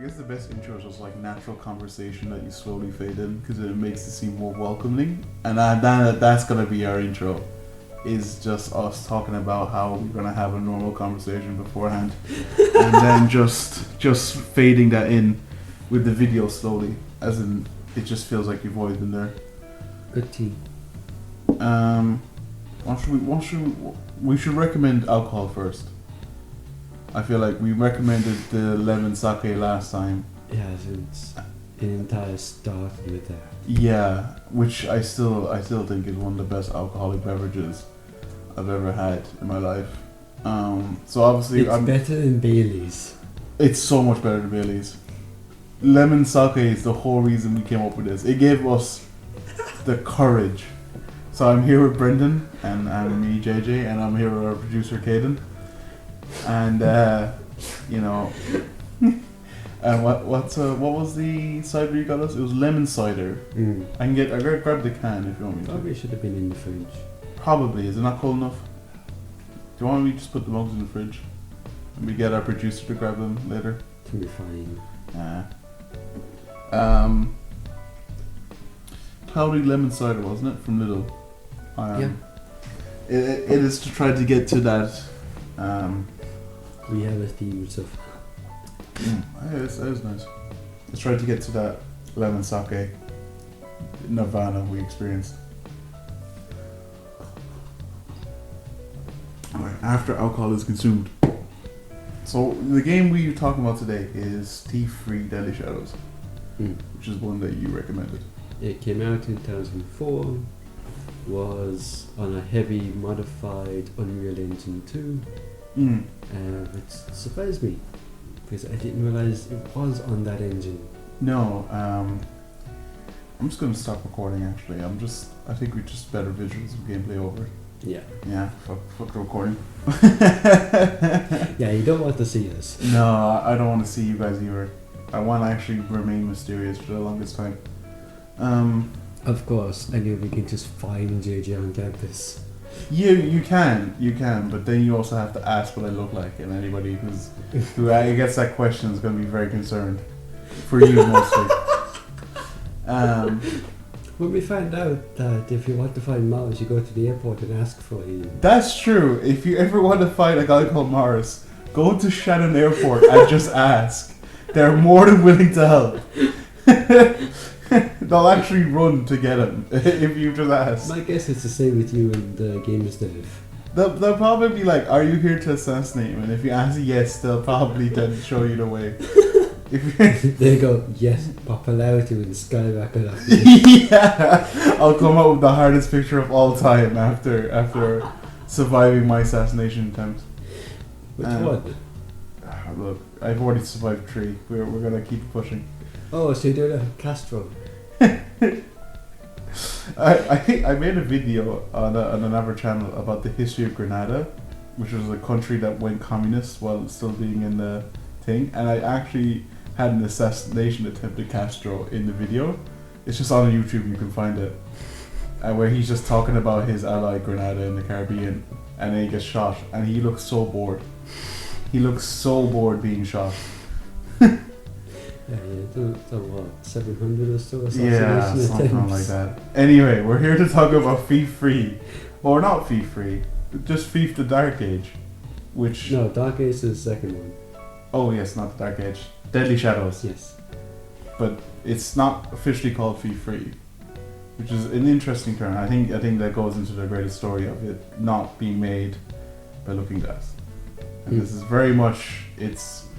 guess the best intro is just like natural conversation that you slowly fade in because it makes it seem more welcoming. And that's gonna be our intro. Is just us talking about how we're gonna have a normal conversation beforehand, and then just fading that in with the video slowly, as in it just feels like you've always been there. Good tea. We should recommend alcohol first. I feel like we recommended the lemon sake last time. Yeah, since the entire started with that. Yeah, which I still think is one of the best alcoholic beverages I've ever had in my life. So obviously it's better than Bailey's. It's so much better than Bailey's. Lemon sake is the whole reason we came up with this. It gave us the courage. So I'm here with Brendan and me, JJ, and I'm here with our producer, Caden. And and what was the cider you got us? It was lemon cider. I can grab the can if you want me to. Probably should have been in the fridge. Probably. Is it not cold enough? Do you want me to just put the mugs in the fridge and we get our producer to grab them later? It'll be fine. Cloudy lemon cider, wasn't it, from Lidl? Yeah. It is to try to get to that. We have a theme of. That is nice. Let's try to get to that lemon sake nirvana we experienced. Alright, after alcohol is consumed. So the game we're talking about today is Thief-Free Deadly Shadows, which is one that you recommended. It came out in 2004. Was on a heavy modified Unreal Engine 2. Which surprised me because I didn't realize it was on that engine. No, I'm just gonna stop recording. Actually, I think we just better visuals of gameplay over. Yeah. Fuck the recording. Yeah, you don't want to see us. No, I don't want to see you guys either. I want to actually remain mysterious for the longest time. Of course, I knew we can just find JJ on campus. You can, but then you also have to ask what I look like, and anybody who gets that question is going to be very concerned. For you mostly. When we find out that if you want to find Mars, you go to the airport and ask for him. That's true. If you ever want to find a guy called Morris, go to Shannon Airport and just ask. They're more than willing to help. They'll actually run to get him if you just ask. My guess is the same with you and Gamers Dev. They'll probably be like, "Are you here to assassinate him?" And if you answer yes, they'll probably then show you the way. They go, yes, popularity will skyrocket up. Yeah, I'll come up with the hardest picture of all time after surviving my assassination attempt. Which one? Look, I've already survived 3. We're gonna keep pushing. Oh, so you're doing a Castro. I think I made a video on another channel about the history of Grenada, which was a country that went communist while still being in the thing, and I actually had an assassination attempt at Castro in the video. It's just on YouTube, you can find it, where he's just talking about his ally Grenada in the Caribbean, and then he gets shot, and he looks so bored. He looks so bored being shot. Yeah, what, 700 or so assassination yeah, something attempts? like that. Anyway, we're here to talk about Thief-Free. Or not Thief-Free, just Thief the Dark Age. Which... No, Dark Age is the second one. Oh yes, not the Dark Age. Deadly Shadows. Yes. But it's not officially called Thief-Free, which is an interesting term. I think that goes into the greater story of it not being made by Looking Glass. And this is very much its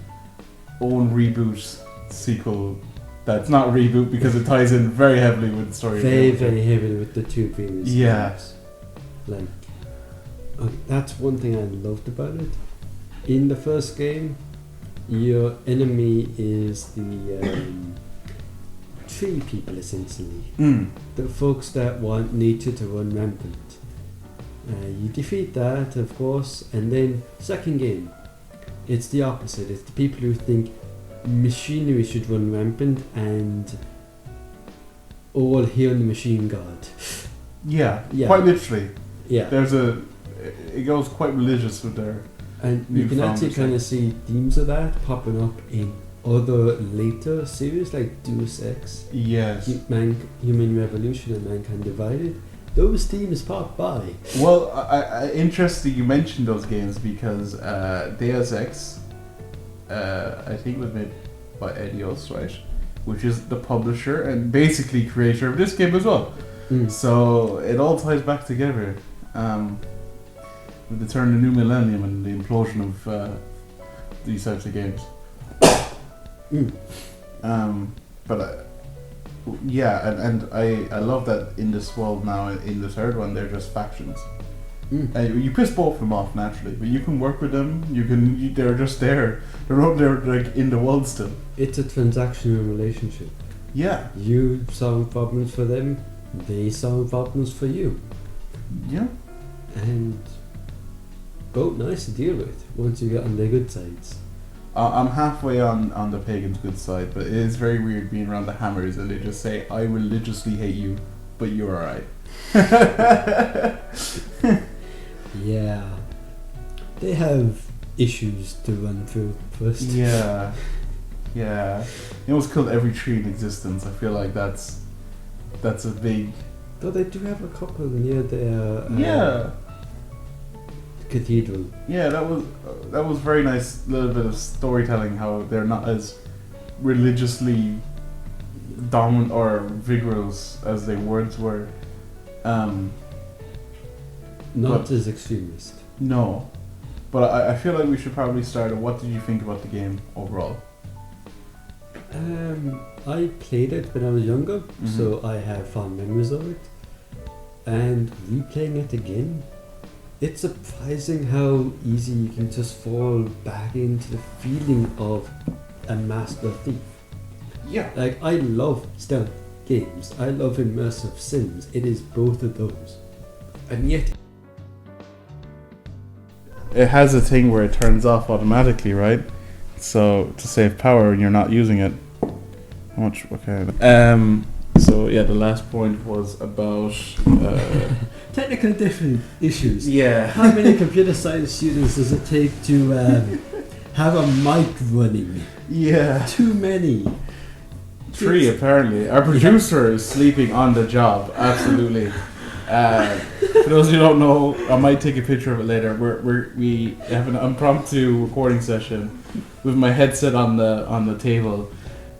own reboot sequel. That's not reboot because it ties in very heavily with the story. Very heavily with the 2 previous games. Like, that's one thing I loved about it. In the first game, your enemy is the tree people, essentially. The folks that want nature to run rampant. You defeat that, of course, and then second game, it's the opposite. It's the people who think machinery should run rampant and all hail the machine god. Yeah, quite literally. Yeah. It goes quite religious with their... And you can actually kind of see themes of that popping up in other later series like Deus Ex, Yes. Human Revolution, and Mankind Divided, those themes pop by. Well, interesting you mentioned those games because Deus Ex, I think was made by Eidos, right? Which is the publisher and basically creator of this game as well. So it all ties back together. With the turn of the new millennium and the implosion of these types of games. But yeah, and I love that in this world now, in the third one, they're just factions. You piss both of them off naturally, but you can work with them. They're just there. They're not there like in the world still. It's a transactional relationship. Yeah. You solve problems for them, they solve problems for you. Yeah. And both nice to deal with once you get on their good sides. I'm halfway on the pagan's good side, but it is very weird being around the hammers and they just say, I religiously hate you, but you're alright. Yeah. They have issues to run through first. Yeah. Yeah. They almost killed every tree in existence. I feel like that's a big... Though they do have a couple near their cathedral. Yeah, that was very nice little bit of storytelling, how they're not as religiously dominant or vigorous as they once were. Not as extremist. No. But I feel like we should probably start. What did you think about the game overall? I played it when I was younger, so I have fond memories of it. And replaying it again, it's surprising how easy you can just fall back into the feeling of a master thief. Yeah. Like, I love stealth games. I love immersive sims. It is both of those. And yet... It has a thing where it turns off automatically, right? So, to save power when you're not using it. How much? Okay. So, yeah, the last point was about... technical different issues. Yeah. How many computer science students does it take to have a mic running? Yeah. Too many. 3 apparently. Our producer is sleeping on the job. Absolutely. For those who don't know, I might take a picture of it later. We have an impromptu recording session with my headset on the table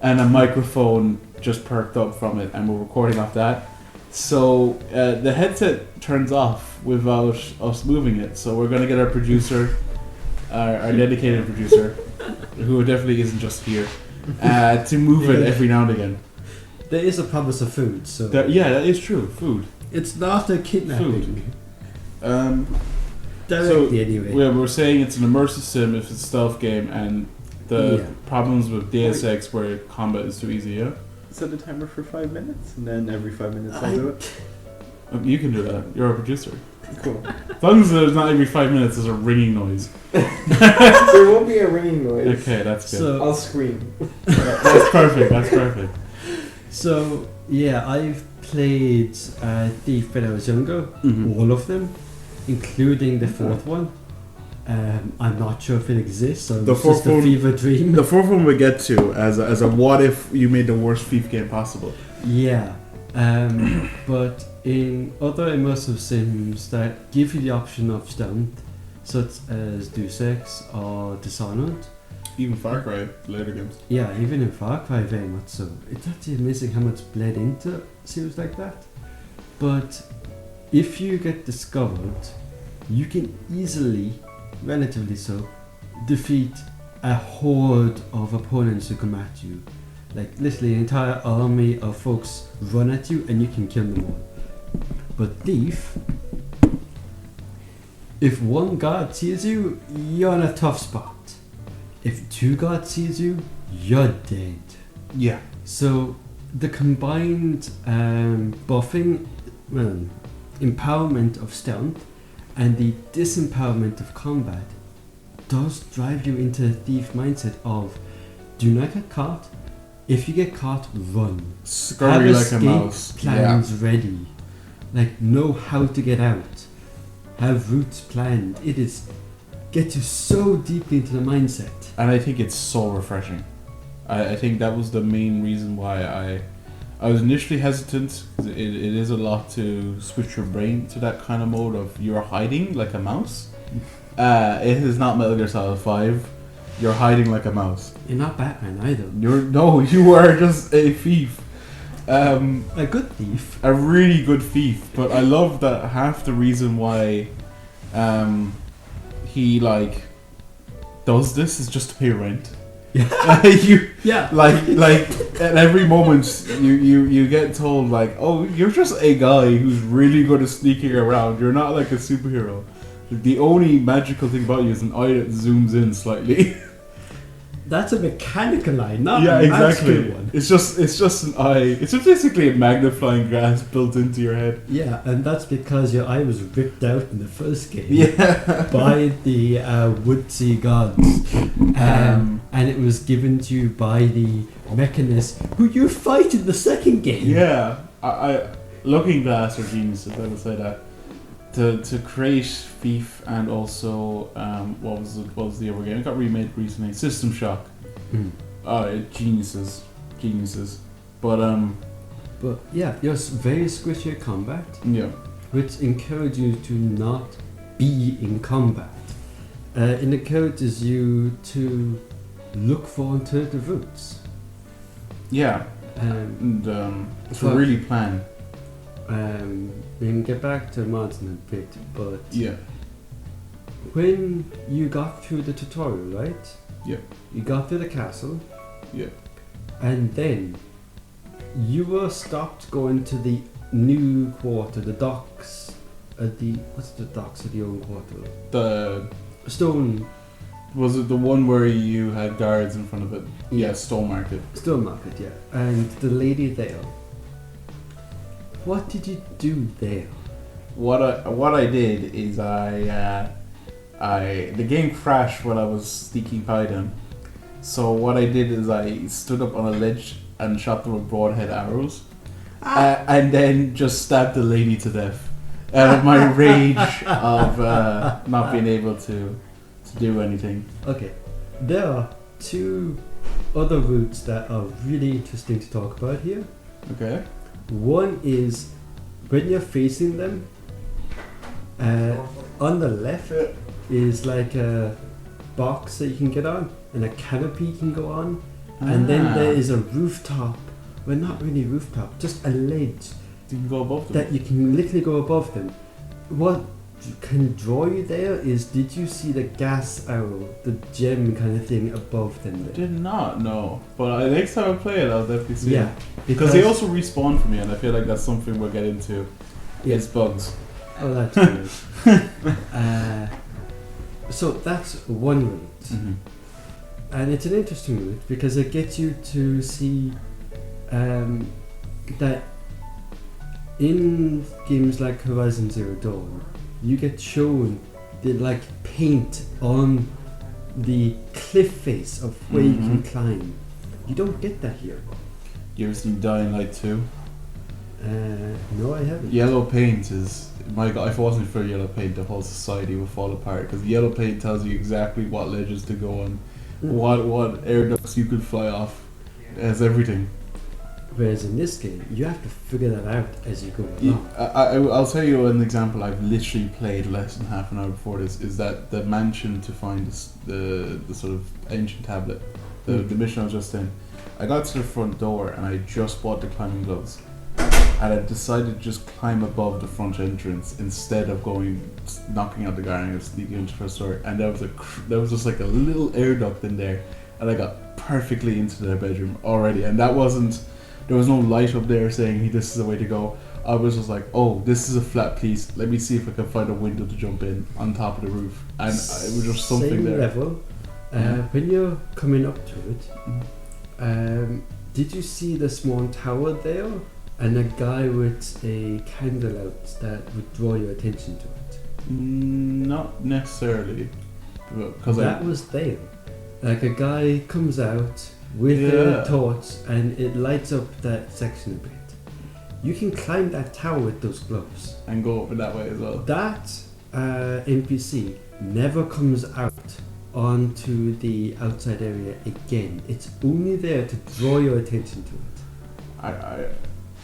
and a microphone just perked up from it, and we're recording off that. So the headset turns off without us moving it. So we're gonna get our producer, our dedicated producer, who definitely isn't just here, to move it every now and again. There is a promise of food, so Yeah, that is true. Food. it's not a kidnapping. Food. Directly anyway. We're saying it's an immersive sim if it's a stealth game, and the problems with Deus Ex where combat is too easy. Yeah. Set a timer for 5 minutes, and then every 5 minutes I'll do it. You can do that. You're a producer. Cool. As long as there's not every 5 minutes there's a ringing noise. There won't be a ringing noise. Okay, that's good. So, I'll scream. That's perfect. That's perfect. So yeah, I've played Thief when I was younger, all of them, including the fourth one. I'm not sure if it exists, or The it's just a fourth one- fever dream. The fourth one we get to as a what if you made the worst Thief game possible. Yeah, but in other immersive sims that give you the option of stealth, such as Deus Ex or Dishonored. Even Far Cry later games. Yeah, even in Far Cry very much so. It's actually amazing how much bled into series like that. But if you get discovered, you can easily, relatively so, defeat a horde of opponents who come at you. Like literally an entire army of folks run at you and you can kill them all. But Thief, if one guard sees you, you're in a tough spot. If 2 guards sees you, you're dead. Yeah. So the combined buffing, empowerment of stealth and the disempowerment of combat does drive you into the thief mindset of do not get caught. If you get caught, run. Scurry Have like a escape mouse. plans ready. Like know how to get out. Have routes planned. It is get you so deeply into the mindset. And I think it's so refreshing. I think that was the main reason why I was initially hesitant. 'Cause it is a lot to switch your brain to that kind of mode of you're hiding like a mouse. It is not Metal Gear Solid 5. You're hiding like a mouse. You're not Batman either. You are just a thief. A good thief. A really good thief. But I love that half the reason why he like does this is just to pay rent. Yeah. Like at every moment you get told like, oh, you're just a guy who's really good at sneaking around. You're not like a superhero. The only magical thing about you is an eye that zooms in slightly. That's a mechanical eye, not Yeah, a exactly. magical one. It's just an eye. It's just basically a magnifying glass built into your head. Yeah, and that's because your eye was ripped out in the first game. Yeah. By the woodsy gods. And it was given to you by the Mechanist who you fight in the second game. Yeah. I Looking Glass are geniuses, I would say that. To create Thief and also what was the other game? It got remade recently. System Shock. Geniuses. But yeah, you're very squishy at combat, yeah. which encourages you to not be in combat. It encourages you to look for alternative routes. Yeah. And to really plan. We can get back to mods in a bit, but yeah. When you got through the tutorial, right? Yeah. You got through the castle. Yeah. And then you were stopped going to the new quarter, the docks. What's the docks of the old quarter? The Stone. Was it the one where you had guards in front of it? Yeah, Stone Market. Stone Market, yeah. And the lady there. What did you do there? What I did is the game crashed when I was sneaking by them. So what I did is I stood up on a ledge and shot them with broadhead arrows, and then just stabbed the lady to death out of my rage of not being able to do anything. Okay, there are two other routes that are really interesting to talk about here. Okay. One is when you're facing them, on the left is like a box that you can get on and a canopy you can go on, and then there is a rooftop, well, not really rooftop, just a ledge You can go above them. that you can literally go above them. What can draw you there is, did you see the gas arrow, the gem kind of thing above them there? Did not know, but next time I play it, I'll definitely see Yeah, it. Because they also respawn for me, and I feel like that's something we'll get into. Yeah. It's bugs. Oh, that's good. So that's one route. Mm-hmm. And it's an interesting route because it gets you to see that in games like Horizon Zero Dawn, you get shown the like paint on the cliff face of where you can climb. You don't get that here. You ever seen Dying Light 2? No, I haven't. Yellow paint is... My God, if it wasn't for yellow paint, the whole society would fall apart. Because yellow paint tells you exactly what ledges to go on, what air ducts you could fly off. It has everything. Whereas in this game, you have to figure that out as you go along. I'll tell you an example. I've literally played less than half an hour before this. Is that the mansion to find the sort of ancient tablet, the mission I was just in. I got to the front door and I just bought the climbing gloves, and I decided to just climb above the front entrance instead of knocking out the guard and sneaking into the first door. And there was just like a little air duct in there, and I got perfectly into their bedroom already. And there was no light up there saying, hey, this is the way to go. I was just like, oh, this is a flat piece. Let me see if I can find a window to jump in on top of the roof. And it was just something Same there. level. When you're coming up to it, did you see the small tower there? And a guy with a candle out that would draw your attention to it? Not necessarily. Because that was there. Like a guy comes out with a torch and it lights up that section a bit. You can climb that tower with those gloves. And go over that way as well. That NPC never comes out onto the outside area again. It's only there to draw your attention to it.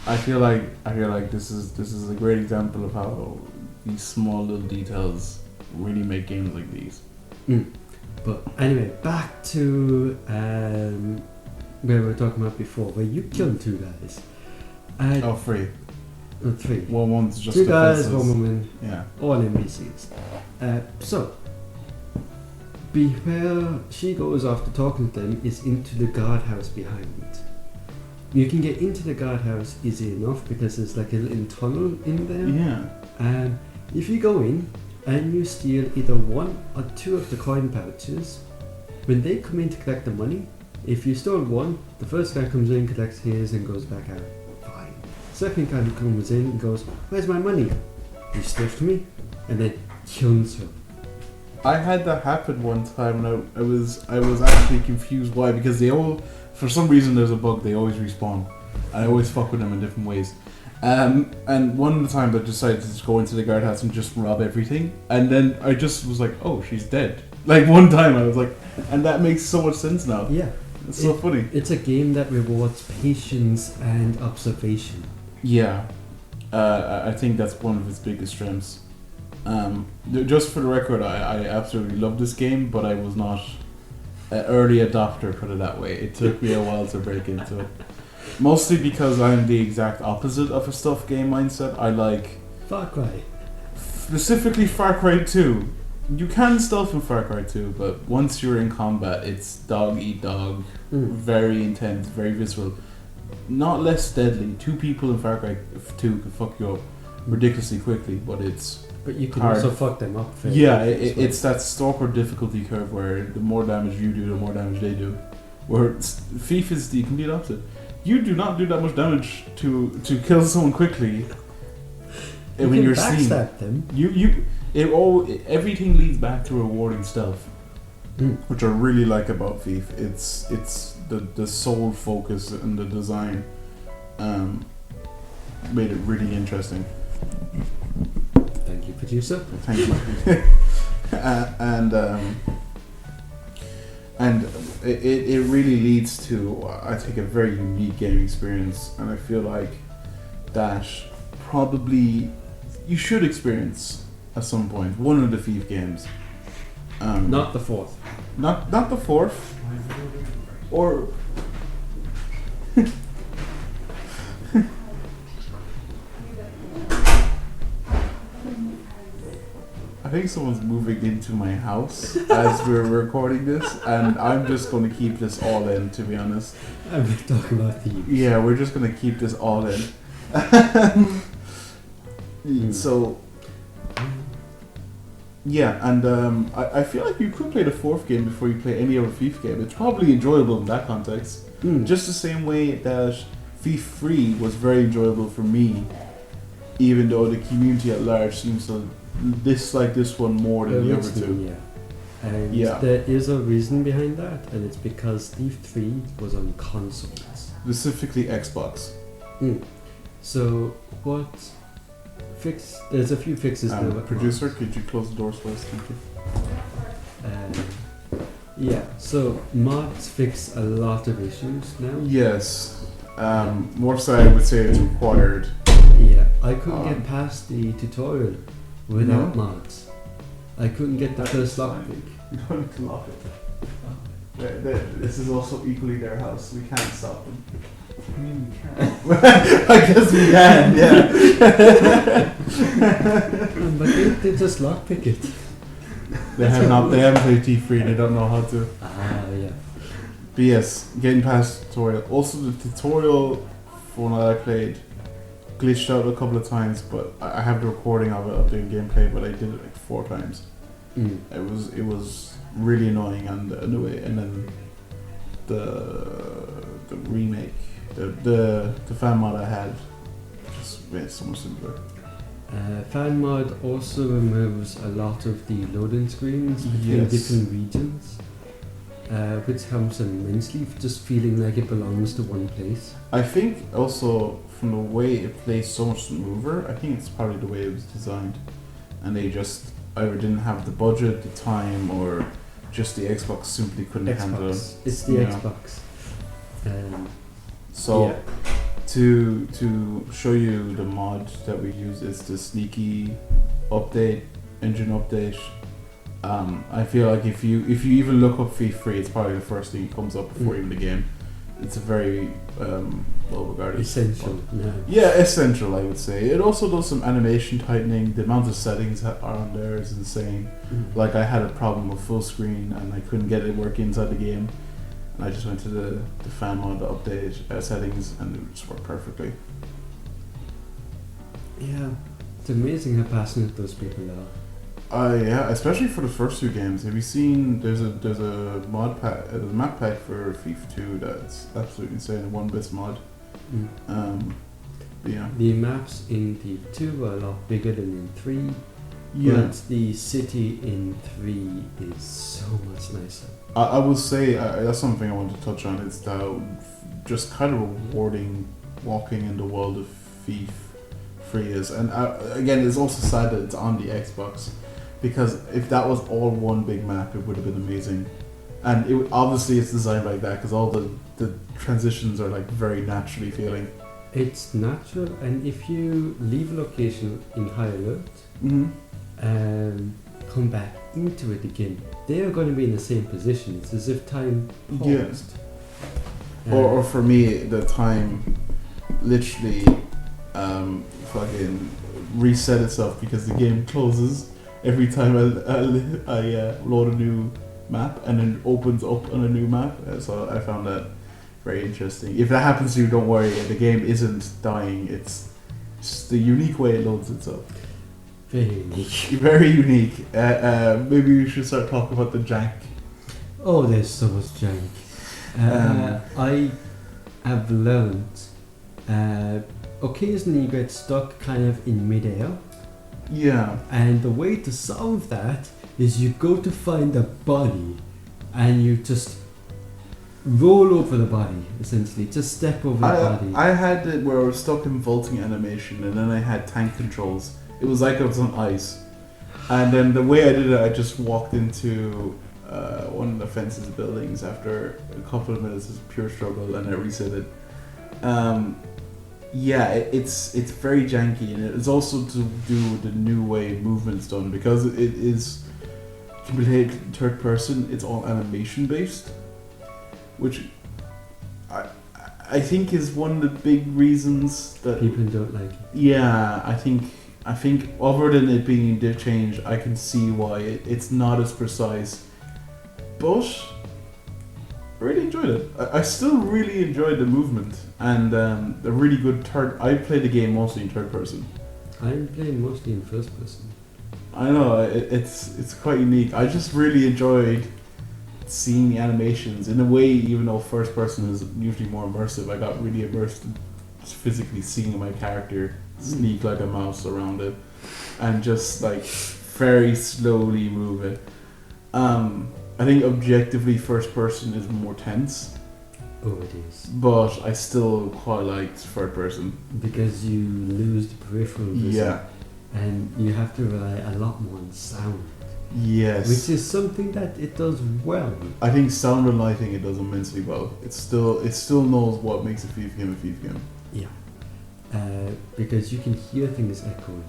I feel like this is a great example of how these small little details really make games like these. But anyway, back to where we were talking about before, where you killed 2 guys. Three. 3. Well, one's just 2 guys, defenses. 1 woman, Yeah. all NPCs. So, where she goes after talking to them is into the guardhouse behind. You can get into the guardhouse easy enough because there's like a little tunnel in there. Yeah. If you go in and you steal either 1 or 2 of the coin pouches, when they come in to collect the money, if you stole 1, the first guy comes in, collects his and goes back out. Fine. Second guy comes in and goes, "Where's my money?" "You stiffed me," and then kills her. I had that happen one time, and I was actually confused why, because they all, for some reason, there's a bug, they always respawn, and I always fuck with them in different ways. And one of the times I decided to just go into the guardhouse and just rob everything, and then I just was like, "Oh, she's dead." Like one time I was like, and that makes so much sense now. Yeah. It's so funny. It's a game that rewards patience and observation. Yeah, I think that's one of its biggest strengths. Just for the record, I absolutely love this game, but I was not an early adopter, put it that way. It took me a while to break into it. Mostly because I'm the exact opposite of a stuff game mindset. I like... Far Cry. Specifically Far Cry 2. You can stealth in Far Cry 2, but once you're in combat, it's dog eat dog. Very intense, very visceral. Not less deadly. 2 people in Far Cry 2 can fuck you up ridiculously quickly, but it's... But you can hard. also fuck them up. Yeah, it's that stalker difficulty curve where the more damage you do, the more damage they do. Where Thief is the complete opposite. You do not do that much damage to kill someone quickly. You when can you're seen, them. Everything leads back to rewarding stealth, which I really like about Thief. It's the sole focus and the design made it really interesting. Thank you, producer. Thank you. And it really leads to, I think, a very unique gaming experience, and I feel like that probably you should experience at some point one of the Thief games. Not the 4th. Not the 4th. Or I think someone's moving into my house as we're recording this, and I'm just going to keep this all in, to be honest. I'm talking about thieves. Yeah, we're just going to keep this all in. So, yeah, and I feel like you could play the 4th game before you play any other Thief game. It's probably enjoyable in that context. Just the same way that Thief 3 was very enjoyable for me, even though the community at large seems to dislike this one more than the other 2. Yeah. And there is a reason behind that, and it's because Thief 3 was on consoles. Specifically Xbox. So what fix? There's a few fixes now. Producer, could you close the doors for us? Thank you. Yeah, so mods fix a lot of issues now. Yes. More so I would say it's required. Yeah, I couldn't get past the tutorial without mods. I couldn't get the first lockpick. You don't need to lock it. This is also equally their house. We can't stop them. I mean, we can. I guess we can, yeah. But they just lockpick it. They haven't played T3, they don't know how to. Yeah. But yes, getting past the tutorial. Also the tutorial for one that I played glitched out a couple of times, but I have the recording of it, of the gameplay, but I did it like 4 times. It was really annoying, and then the remake, the fan mod I had just made it so much simpler. Fan mod also removes a lot of the loading screens between different regions, which helps immensely, just feeling like it belongs to one place. I think also from the way it plays so much smoother, I think it's probably the way it was designed, and they just either didn't have the budget, the time, or just the Xbox simply couldn't handle it. Xbox. It's the Yeah. Xbox. So yeah. to show you the mod that we use, it's the sneaky update, engine update. I feel like if you even look up Thief Free, it's probably the first thing that comes up before even the game. It's a very well regarded. Essential. No. Yeah, essential, I would say. It also does some animation tightening. The amount of settings that are on there is insane. Like, I had a problem with full screen and I couldn't get it working inside the game. And I just went to the fan mod to update settings and it just worked perfectly. Yeah. It's amazing how passionate those people are. Yeah, especially for the first two games. Have you seen? There's a mod pack, a map pack for Thief 2 that's absolutely insane. A 1-bit mod. Yeah. The maps in Thief 2 are a lot bigger than in 3. Yeah. But the city in 3 is so much nicer. I will say that's something I want to touch on. It's that just kind of rewarding walking in the world of Thief 3 is, and again, it's also sad that it's on the Xbox. Because if that was all one big map, it would have been amazing. And obviously it's designed like that because all the transitions are like very naturally feeling. It's natural, and if you leave a location in high alert and come back into it again, they are going to be in the same position. It's as if time paused. Yeah. Or for me, the time literally fucking reset itself because the game closes every time I load a new map, and then it opens up on a new map. So I found that very interesting. If that happens to you, don't worry. The game isn't dying. It's just the unique way it loads itself. Very unique. Very unique. Maybe we should start talking about the jank. Oh, there's so much jank. I have learned occasionally you get stuck kind of in midair. Yeah. And the way to solve that is you go to find a body and you just roll over the body, essentially. Just step over the body. I had it where I was stuck in vaulting animation and then I had tank controls. It was like I was on ice. And then the way I did it, I just walked into one of the fences buildings after a couple of minutes of pure struggle and I reset it. Yeah, it's very janky, and it's also to do with the new way movement's done because it is completely third person. It's all animation based, which I think is one of the big reasons that people don't like it. Yeah, I think other than it being a diff change, I can see why it's not as precise, but I really enjoyed it. I still really enjoyed the movement and the really good third. I played the game mostly in third person. I'm playing mostly in first person. I know it's quite unique. I just really enjoyed seeing the animations in a way. Even though first person is usually more immersive, I got really immersed in just physically seeing my character sneak like a mouse around it and just like very slowly move it. I think objectively first person is more tense. Oh, it is. But I still quite liked third person. Because you lose the peripheral vision. Yeah. And you have to rely a lot more on sound. Yes. Which is something that it does well. I think sound and lighting it does immensely well. It still knows what makes a thief game a thief game. Yeah. Because you can hear things echoing.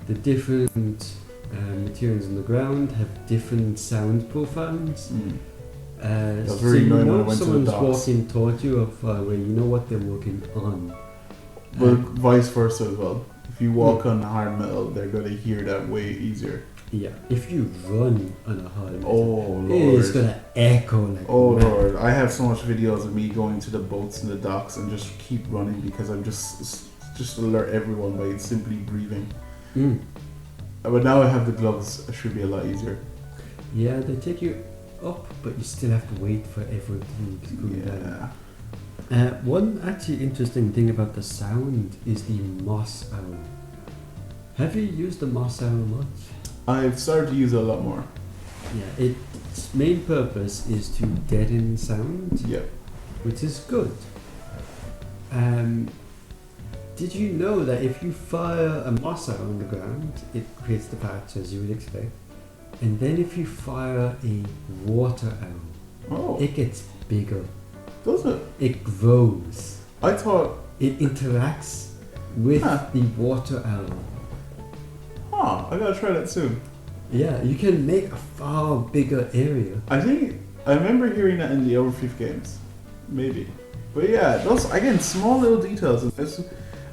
The different materials on the ground have different sound profiles. That's so very you annoying when I know went to the someone's docks. walking toward you or far away, you know what they're working on. But vice versa as well. If you walk on hard metal, they're going to hear that way easier. Yeah, if you run on a hard Oh metal, it's lord. gonna echo like Oh mad. lord. I have so much videos of me going to the boats and the docks and just keep running because I'm just alert everyone by simply breathing. But now I have the gloves, it should be a lot easier. Yeah, they take you up, but you still have to wait for everything to cool down. One actually interesting thing about the sound is the moss owl. Have you used the moss owl much? I've started to use it a lot more. Yeah, its main purpose is to deaden sound, Yeah. which is good. Did you know that if you fire a moss owl on the ground, it creates the patch as you would expect, And then if you fire a water arrow, Oh, it gets bigger. does it? It grows. I thought, It interacts with the water arrow. I gotta try that soon. Yeah, you can make a far bigger area. I think I remember hearing that in the Overfleet games, maybe. But yeah, those again small little details.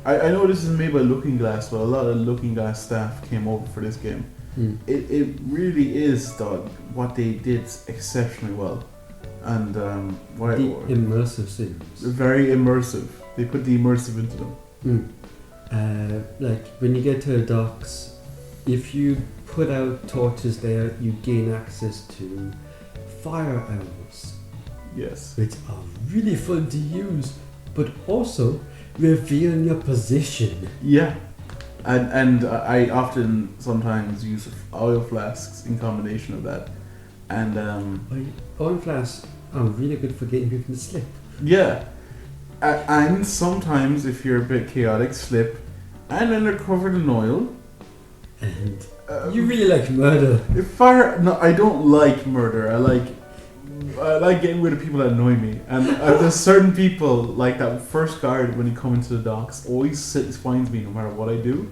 I know this is made by Looking Glass, but a lot of Looking Glass staff came over for this game. It really is done what they did exceptionally well, and The immersive scenes. very immersive. They put the immersive into them. Like when you get to the docks, if you put out torches there, you gain access to fire arrows, Yes. which are really fun to use, but also reveal your position. Yeah. And I often sometimes use oil flasks in combination of that, and Oil flasks are really good for getting people to slip. yeah. And sometimes if you're a bit chaotic, slip, and then they're covered in oil. And you really like murder. No, I don't like murder. I like getting rid of people that annoy me. And there's certain people, like that first guard when he come into the docks, always finds me no matter what I do.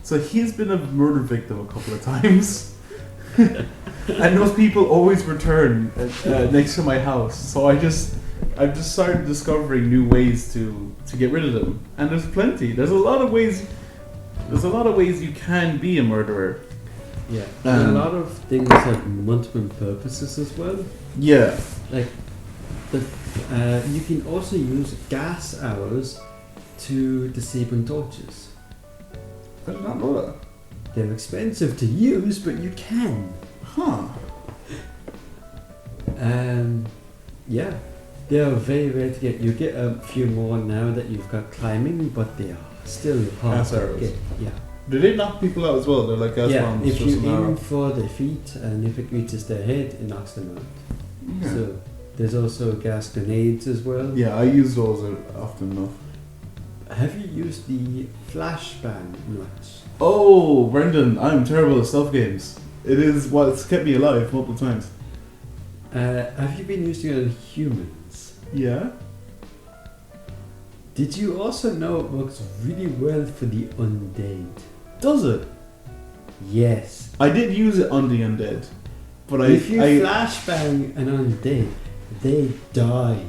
So he's been a murder victim a couple of times. And those people always return next to my house. So I've just started discovering new ways to get rid of them. And there's plenty. There's a lot of ways you can be a murderer. Yeah, and a lot of things have multiple purposes as well. Yeah. Like, you can also use gas arrows to disable torches. I did not know that. They're expensive to use, but you can. Huh. Yeah, they are very rare to get. You get a few more now that you've got climbing, but they are still hard Gas to arrows. get. Yeah. Do they knock people out as well? They're like gas bombs. If just you an aim arrow. for their feet and if it reaches their head, it knocks them out. Yeah. So there's also gas grenades as well. Yeah, I use those often enough. Have you used the flashbang much? Oh, Brendan, I'm terrible at stealth games. It is what's kept me alive multiple times. Have you been using it on humans? Yeah. Did you also know it works really well for the undead? Does it? Yes. I did use it on the undead, but If you flashbang an undead, they die.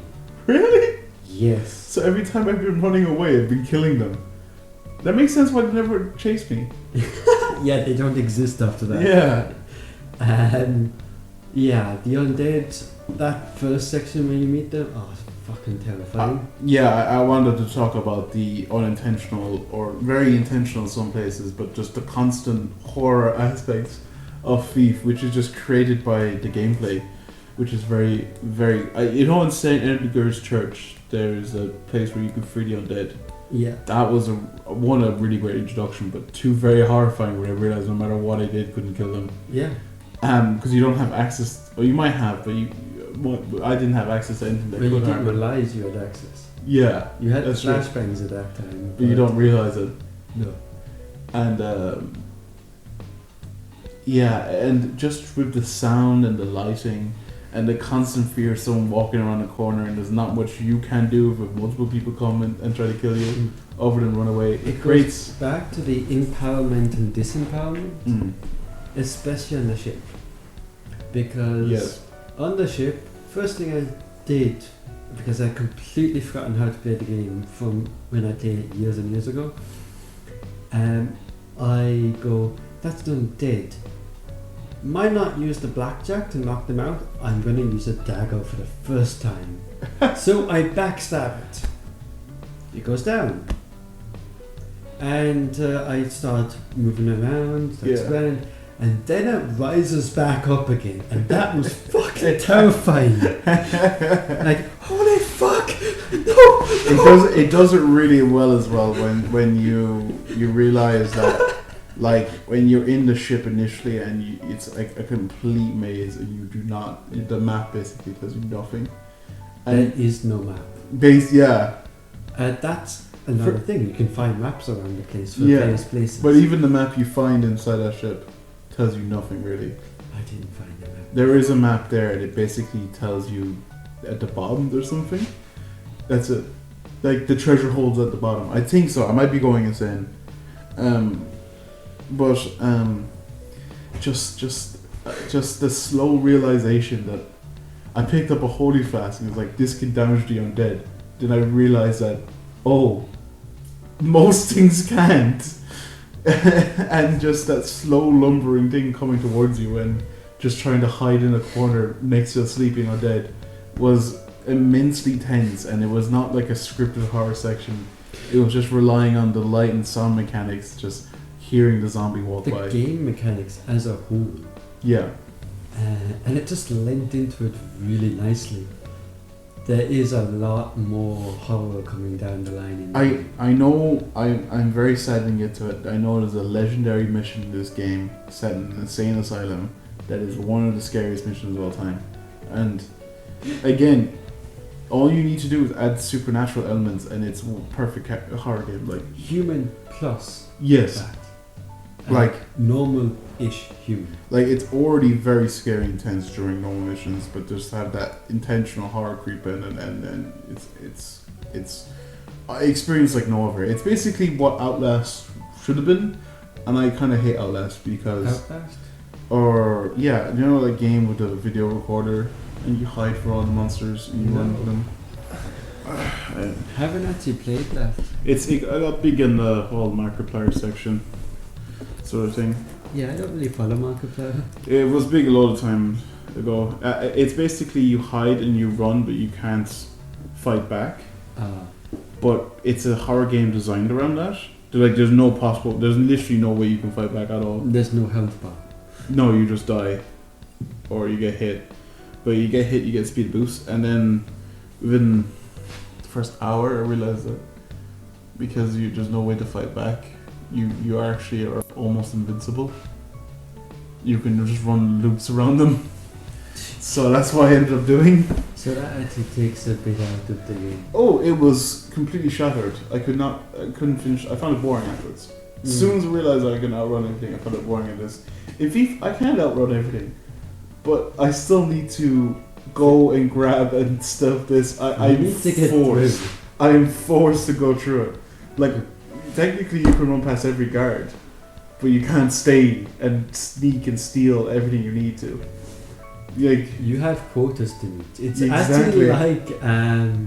Really? Yes. So every time I've been running away, I've been killing them. That makes sense why they never chase me. Yeah, they don't exist after that. Yeah. Yeah, the undead, that first section when you meet them, oh, it's fucking terrifying. I wanted to talk about the unintentional or very intentional in some places, but just the constant horror aspects of Thief, which is just created by the gameplay, which is very, very... in St. Edgar's Church, there's a place where you can free the undead. Yeah. That was a really great introduction, but two very horrifying when I realised no matter what I did, couldn't kill them. Yeah. Because you don't have access, or you might have, but I didn't have access to anything that Well, you could didn't harm them. realise you had access. Yeah, You had the that's true. flashbangs at that time. But you don't realise it. No. And and just with the sound and the lighting and the constant fear of someone walking around the corner and there's not much you can do if multiple people come and try to kill you other than run away. It creates... goes back to the empowerment and disempowerment, especially on the ship. Because Yes. on the ship, first thing I did, because I'd completely forgotten how to play the game from when I played it years and years ago, I go, that's done dead. Might not use the blackjack to knock them out, I'm going to use a dagger for the first time. So I backstab it. It goes down. And I start moving around, expanding, and then it rises back up again. And that was fucking terrifying. Like, holy fuck! No! It does it really well as well when you realise that like when you're in the ship initially and it's like a complete maze and you do not, the map basically tells you nothing. There is no map. That's another thing. You can find maps around the place for various places. But even the map you find inside that ship tells you nothing really. didn't find the map. There is a map there, and it basically tells you at the bottom there's something. That's it. Like the treasure holes at the bottom. I think so. I might be going insane. But just the slow realization that I picked up a holy flask and it was like, this can damage the undead. Then I realized that, oh, most things can't. And just that slow lumbering thing coming towards you and just trying to hide in a corner next to a sleeping undead was immensely tense, and it was not like a scripted horror section. It was just relying on the light and sound mechanics, just hearing the zombie walk The by. game mechanics as a whole. Yeah. And it just lent into it really nicely. There is a lot more horror coming down the line in the game. I know I'm very sad to get to it. I know there's a legendary mission in this game set in an insane asylum that is one of the scariest missions of all time. And again, all you need to do is add supernatural elements and it's a perfect horror game. Like Human plus yes, that. like normal-ish human. like it's already very scary and intense during normal missions, but just have that intentional horror creep in, and it's I experience like no other. It's basically what Outlast should have been, and I kind of hate Outlast because Outlast? or yeah, you know, that game with the video recorder and you hide for all the monsters and you run with them. Haven't actually played that. I got big in the whole Markiplier section, sort of thing. Yeah, I don't really follow Markiplier. It was big a lot of time ago. It's basically you hide and you run, but you can't fight back. But it's a horror game designed around that. There's literally no way you can fight back at all. There's no health bar. No, you just die, or you get hit. But you get hit, you get speed boost, and then within the first hour, I realized that because there's no way to fight back, you actually are almost invincible. You can just run loops around them. So that's what I ended up doing. So that actually takes a bit out of the game. Oh, it was completely shattered. I couldn't finish. I found it boring afterwards. As soon as I realized I could outrun everything, I found it boring in this. I can't outrun everything, but I still need to go and grab and stuff this. I'm forced to go through it. Like, technically you can run past every guard, but you can't stay and sneak and steal everything you need to. Like, you have quotas to meet. It's exactly. actually like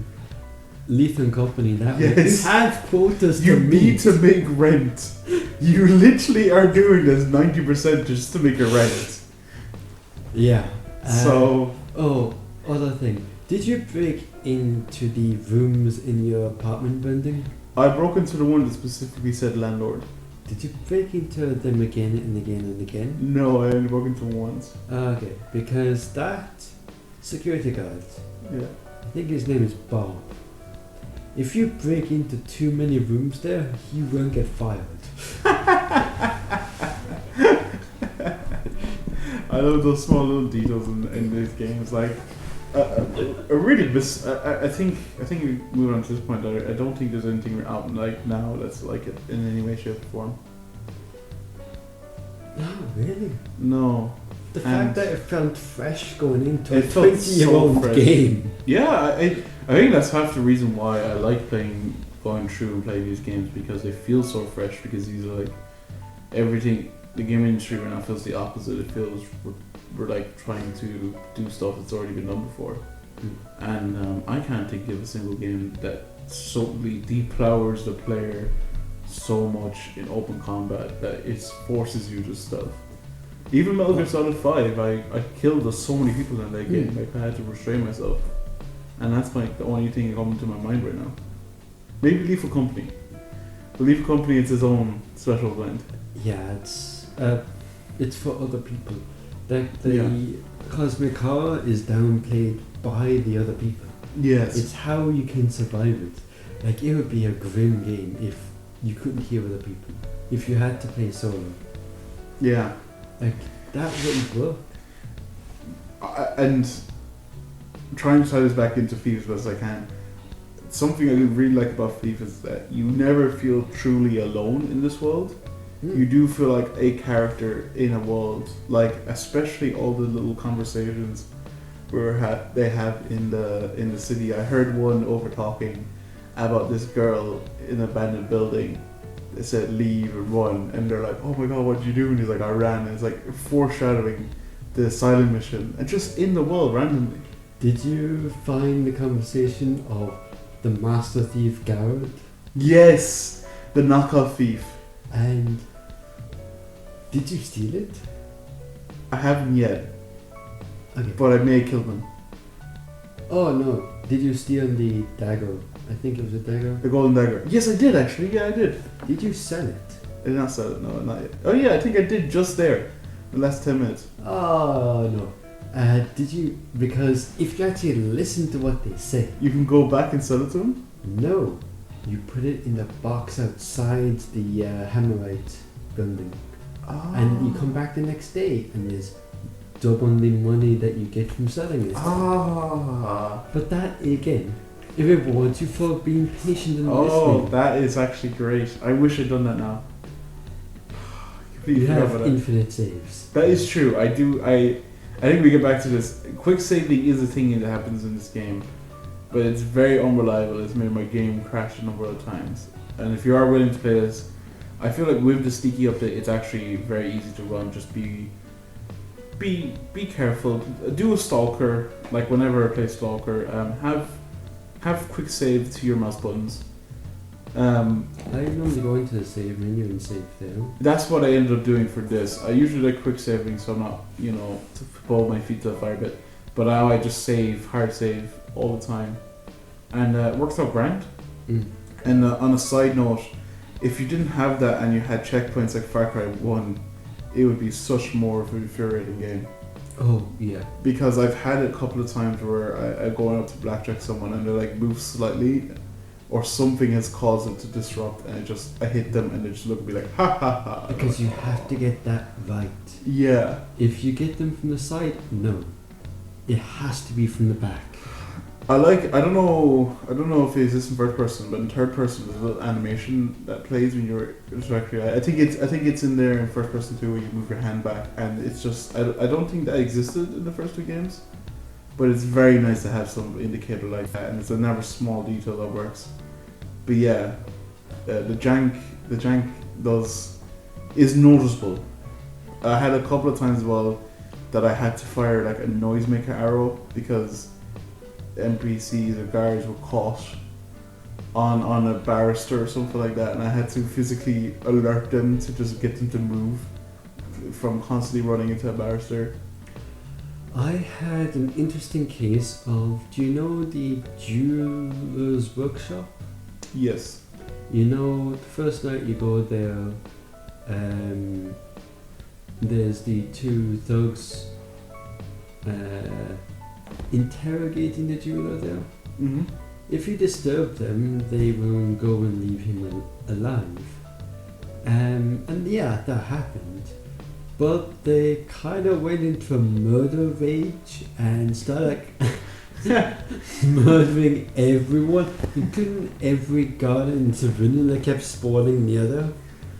Lethal Company that way. Yes. You have quotas you to meet. need to make rent. You literally are doing this 90% just to make a rent. Yeah. Other thing. Did you break into the rooms in your apartment building? I broke into the one that specifically said landlord. Did you break into them again and again and again? No, I only broke into them once. Okay, because that security guard, Yeah. I think his name is Bob. If you break into too many rooms there, he will get fired. I love those small little details in these games. Like, I really miss. I think we move on to this point. I don't think there's anything out like now that's like it in any way, shape, or form. No, really? No. The fact that it felt fresh going into a It felt 20-year-old so fresh. game. Yeah, I think that's half the reason why I like going through and playing these games, because they feel so fresh. Because these are like everything. The game industry right now feels the opposite. It feels we're like trying to do stuff that's already been done before, and I can't think of a single game that solely depowers the player so much in open combat that it forces you to stuff. Even Metal Gear Solid 5, I killed so many people in that game. Like, I had to restrain myself, and that's like the only thing coming to my mind right now. Maybe Lethal Company. The Lethal Company is its own special blend. Yeah, it's for other people. The cosmic horror is downplayed by the other people. Yes. It's how you can survive it. Like, it would be a grim game if you couldn't hear other people. If you had to play solo. Yeah. Like, that wouldn't work. And trying to tie this back into FIFA as best as I can. Something I really like about FIFA is that you never feel truly alone in this world. You do feel like a character in a world, like especially all the little conversations they have in the city. I heard one over talking about this girl in an abandoned building. They said leave and run, and they're like, "Oh my god, what did you do?" And he's like, "I ran." And it's like foreshadowing the silent mission, and just in the world randomly. Did you find the conversation of the Master Thief Garrett? Yes, the knockoff thief. And did you steal it? I haven't yet, Okay. but I may have killed him. Oh no. Did you steal the dagger? I think it was a dagger. The golden dagger. Yes, I did actually. Yeah, I did. Did you sell it? I did not sell it. No, not yet. Oh yeah, I think I did just there. The last 10 minutes. Oh no. Did you? Because if you actually listen to what they say, You can go back and sell it to him. no, you put it in the box outside the Hammerite building, Oh. and you come back the next day, and there's double the money that you get from selling it. Ah. But that again, it rewards you for being patient and Oh, listening. that is actually great. I wish I'd done that now. Completely You forgot have about that. infinite saves. That is true. I do. I think we get back to this. Quick saving is a thing that happens in this game, but it's very unreliable. It's made my game crash a number of times. And if you are willing to play this, I feel like with the sneaky update, it's actually very easy to run. Just be careful. Do a stalker. Like whenever I play stalker, have quick save to your mouse buttons. I normally go into the save menu and save there. That's what I ended up doing for this. I usually like quick saving, so I'm not, to hold my feet to the fire bit. But now I just save, hard save all the time, and it works out grand. Mm. And on a side note, if you didn't have that and you had checkpoints like Far Cry 1, it would be such more of an infuriating game. Oh yeah. Because I've had it a couple of times where I go out to blackjack someone and they like move slightly, or something has caused it to disrupt, and I hit them and they just look at me like ha ha ha. Because you have to get that right. Yeah. If you get them from the side, no. It has to be from the back. I don't know if it exists in first person, but in third person there's a little animation that plays when you're directly. I think it's in there in first person too, where you move your hand back, and it's just I don't think that existed in the first two games, but it's very nice to have some indicator like that, and it's another small detail that works. But yeah, the jank is noticeable. I had a couple of times as well that I had to fire like a noisemaker arrow because NPCs or guards were caught on a barrister or something like that, and I had to physically alert them to just get them to move from constantly running into a barrister. I had an interesting case of, do you know the jeweler's workshop? Yes. You know, the first night you go there, there's the two thugs interrogating the jeweler there. Mm-hmm. If you disturb them, they will go and leave him alive. And yeah, that happened. But they kind of went into a murder rage and started like murdering everyone, including every guard and civilian that kept spawning near them.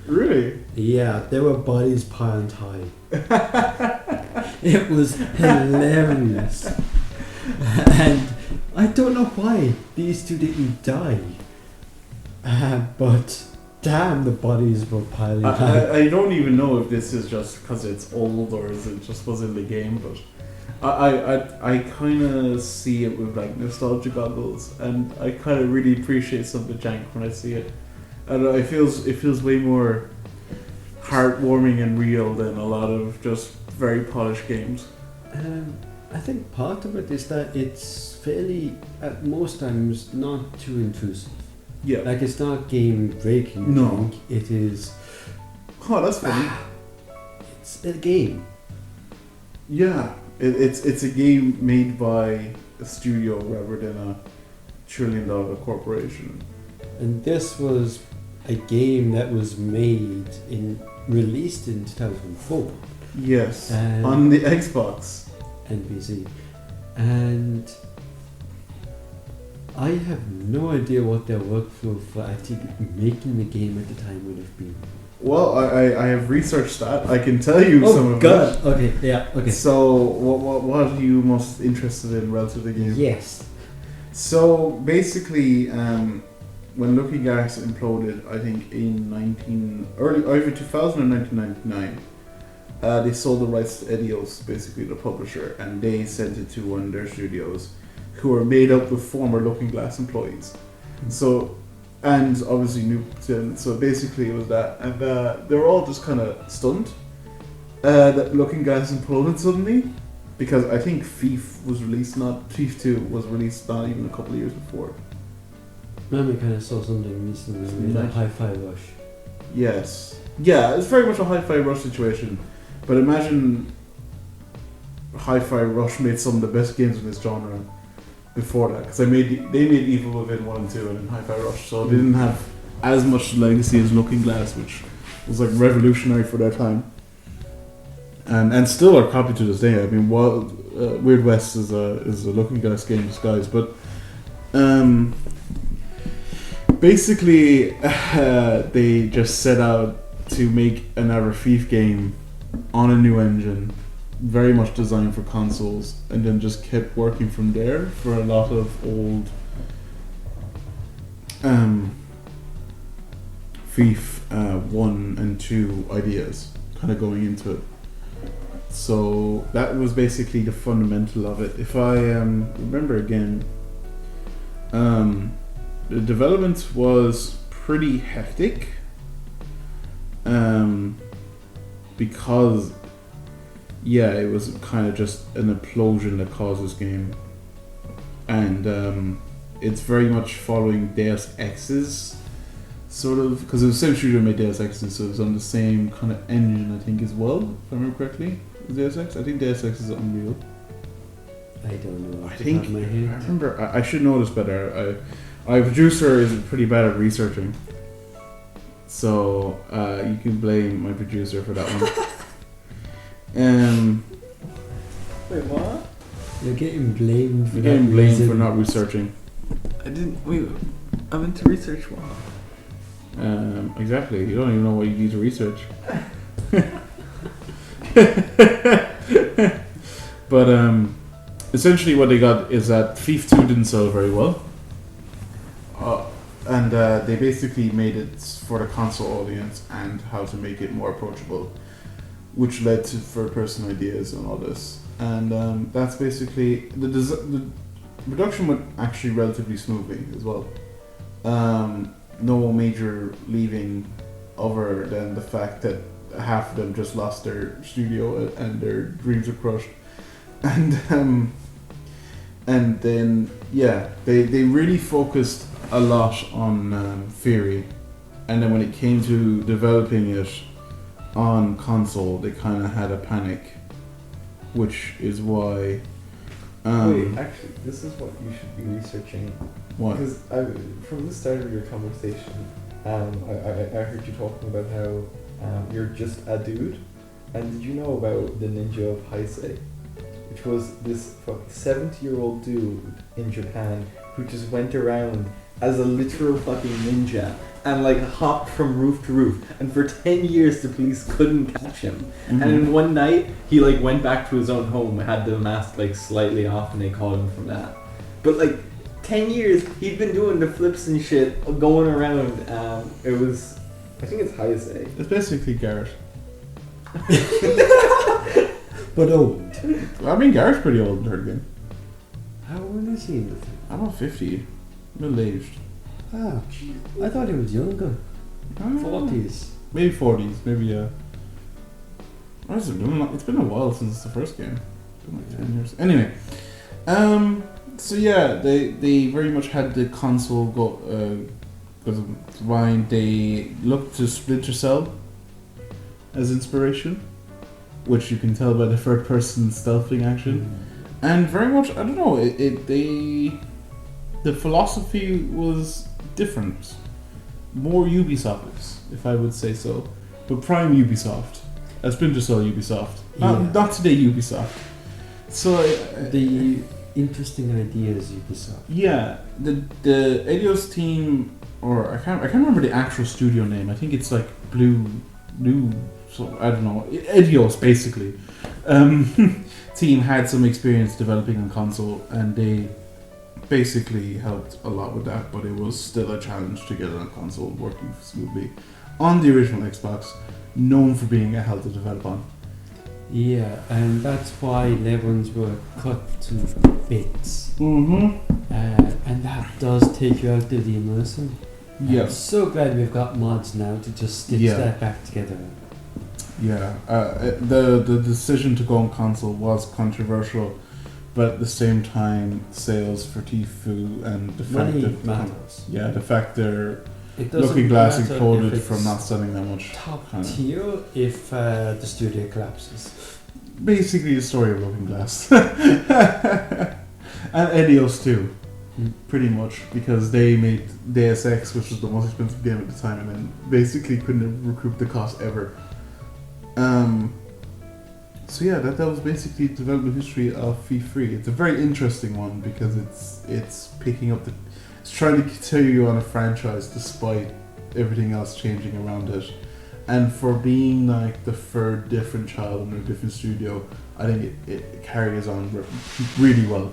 Really? Yeah, there were bodies piled high. It was hilarious. And I don't know why these two didn't die. But damn, the bodies were piling high. I don't even know if this is just because it's old or is it just was in the game, but I kind of see it with like nostalgia goggles, and I kind of really appreciate some of the jank when I see it. And it feels way more heartwarming and real than a lot of just very polished games. I think part of it is that it's fairly, at most times, not too intrusive. Yeah. Like, it's not game breaking. No. It is. Oh, that's funny. It's a game. Yeah, it's a game made by a studio rather than a $1 trillion corporation. And this was a game that was released in 2004. Yes, on the Xbox and PC. And I have no idea what their workflow for actually making the game at the time would have been. Well, I have researched that. I can tell you some of God. it. Okay, yeah, okay. So, what are you most interested in relative to the game? Yes. So, basically, when Looking Glass imploded, I think in either 2000 or 1999, they sold the rights to Eidos, basically the publisher, and they sent it to one of their studios, who were made up of former Looking Glass employees. So, and obviously new. So basically, it was that, and they were all just kind of stunned that Looking Glass imploded suddenly, because I think Thief 2 was released not even a couple of years before. I kind of saw something recently, like Hi-Fi Rush. Yes. Yeah, it's very much a Hi-Fi Rush situation. But imagine Hi-Fi Rush made some of the best games in this genre before that. Because they made Evil Within 1 and 2 and then Hi-Fi Rush. So they didn't have as much legacy as Looking Glass, which was like revolutionary for their time. And still are copied to this day. I mean, Weird West is a Looking Glass game disguised. But basically, they just set out to make another Thief game on a new engine, very much designed for consoles, and then just kept working from there for a lot of old Thief 1 and 2 ideas kind of going into it. So that was basically the fundamental of it. If I remember again, the development was pretty hectic, because it was kind of just an implosion that caused this game, and it's very much following Deus Ex's sort of, because it was the same studio that made Deus Ex, so it was on the same kind of engine, I think, as well, if I remember correctly. Deus Ex? I think Deus Ex is Unreal. I don't know. I think I remember. I should know this better. My producer is pretty bad at researching, so you can blame my producer for that one. Wait, what? You're getting blamed for Getting blamed for not researching. I didn't. Wait, I meant to research what? Exactly. You don't even know what you need to research. But essentially, what they got is that Thief 2 didn't sell very well. And they basically made it for the console audience and how to make it more approachable, which led to third-person ideas and all this. And that's basically the production went actually relatively smoothly as well. No major leaving, other than the fact that half of them just lost their studio and their dreams were crushed. And then they really focused a lot on theory, and then when it came to developing it on console, they kind of had a panic, which is why. Wait, actually, this is what you should be researching. What? Because from the start of your conversation, I heard you talking about how you're just a dude, and did you know about the ninja of Heisei? Which was this 70-year-old dude in Japan who just went around as a literal fucking ninja and like hopped from roof to roof, and for 10 years the police couldn't catch him. Mm-hmm. And then one night he like went back to his own home, had the mask like slightly off, and they called him from that. But like 10 years he'd been doing the flips and shit, going around. It was, I think it's Heisei. It's basically Garrett. But old. I mean, Garrett's pretty old in third game. How old is he in the thing? About 50, middle-aged. Ah, I thought he was younger. 40s. Maybe 40s, maybe, yeah. What is it doing? It's been a while since the first game. It's been like 10 years. Anyway, so yeah, they very much had the console go, because of why they looked to Splinter Cell as inspiration, which you can tell by the third person stealthing action. And very much, I don't know, the philosophy was different. More Ubisoft, if I would say so. But prime Ubisoft. Splinter Cell Ubisoft. Not today Ubisoft. So the interesting ideas Ubisoft. Yeah, the Eidos team, or I can't remember the actual studio name. I think it's like Blue so I don't know, Edios basically, team had some experience developing on console, and they basically helped a lot with that, but it was still a challenge to get it on console working smoothly. On the original Xbox, known for being a hell to develop on. Yeah, and that's why levels were cut to bits. Mm-hmm. And that does take you out of the immersion. Yeah. I'm so glad we've got mods now to just stitch that back together. Yeah. The decision to go on console was controversial, but at the same time, sales for Tfue and the fact that matters. the fact they're It doesn't Looking Glass matter encoded if from it's not selling that much. top kinda. tier if the studio collapses. Basically, the story of Looking Glass and Edios too. Pretty much, because they made Deus Ex, which was the most expensive game at the time, and then basically couldn't recoup the cost ever. So yeah, that was basically the development history of FIFA 3. It's a very interesting one because it's picking up it's trying to continue on a franchise despite everything else changing around it. And for being like the third different child in a different studio, I think it carries on really well.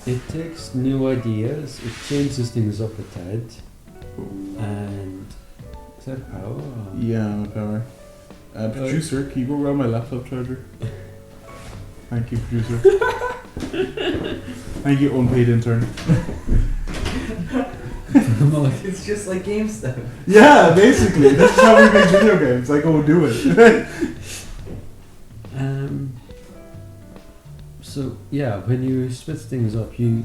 It takes new ideas, it changes things up a tad, and is that power? Yeah, power. Producer, can you go around my laptop charger? Thank you, producer. Thank you, unpaid intern. It's just like GameStop. Yeah, basically. This is how we make video games. I go do it. So yeah, when you switch things up, you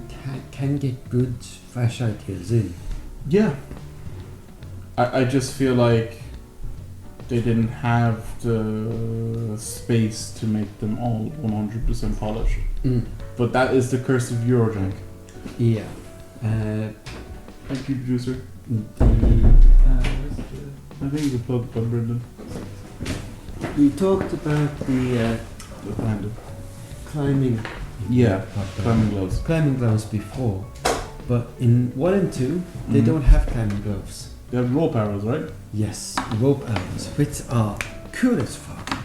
can get good, fresh ideas in. Yeah. I just feel like they didn't have the space to make them all 100% polished. But that is the curse of Eurojank. Yeah. Thank you, producer. I think you plugged by Brendan. We talked about the climbing. Yeah, climbing gloves. Climbing gloves before, but in 1 and 2 they don't have climbing gloves. They have rope arrows, right? Yes, rope arrows, which are cool as fuck.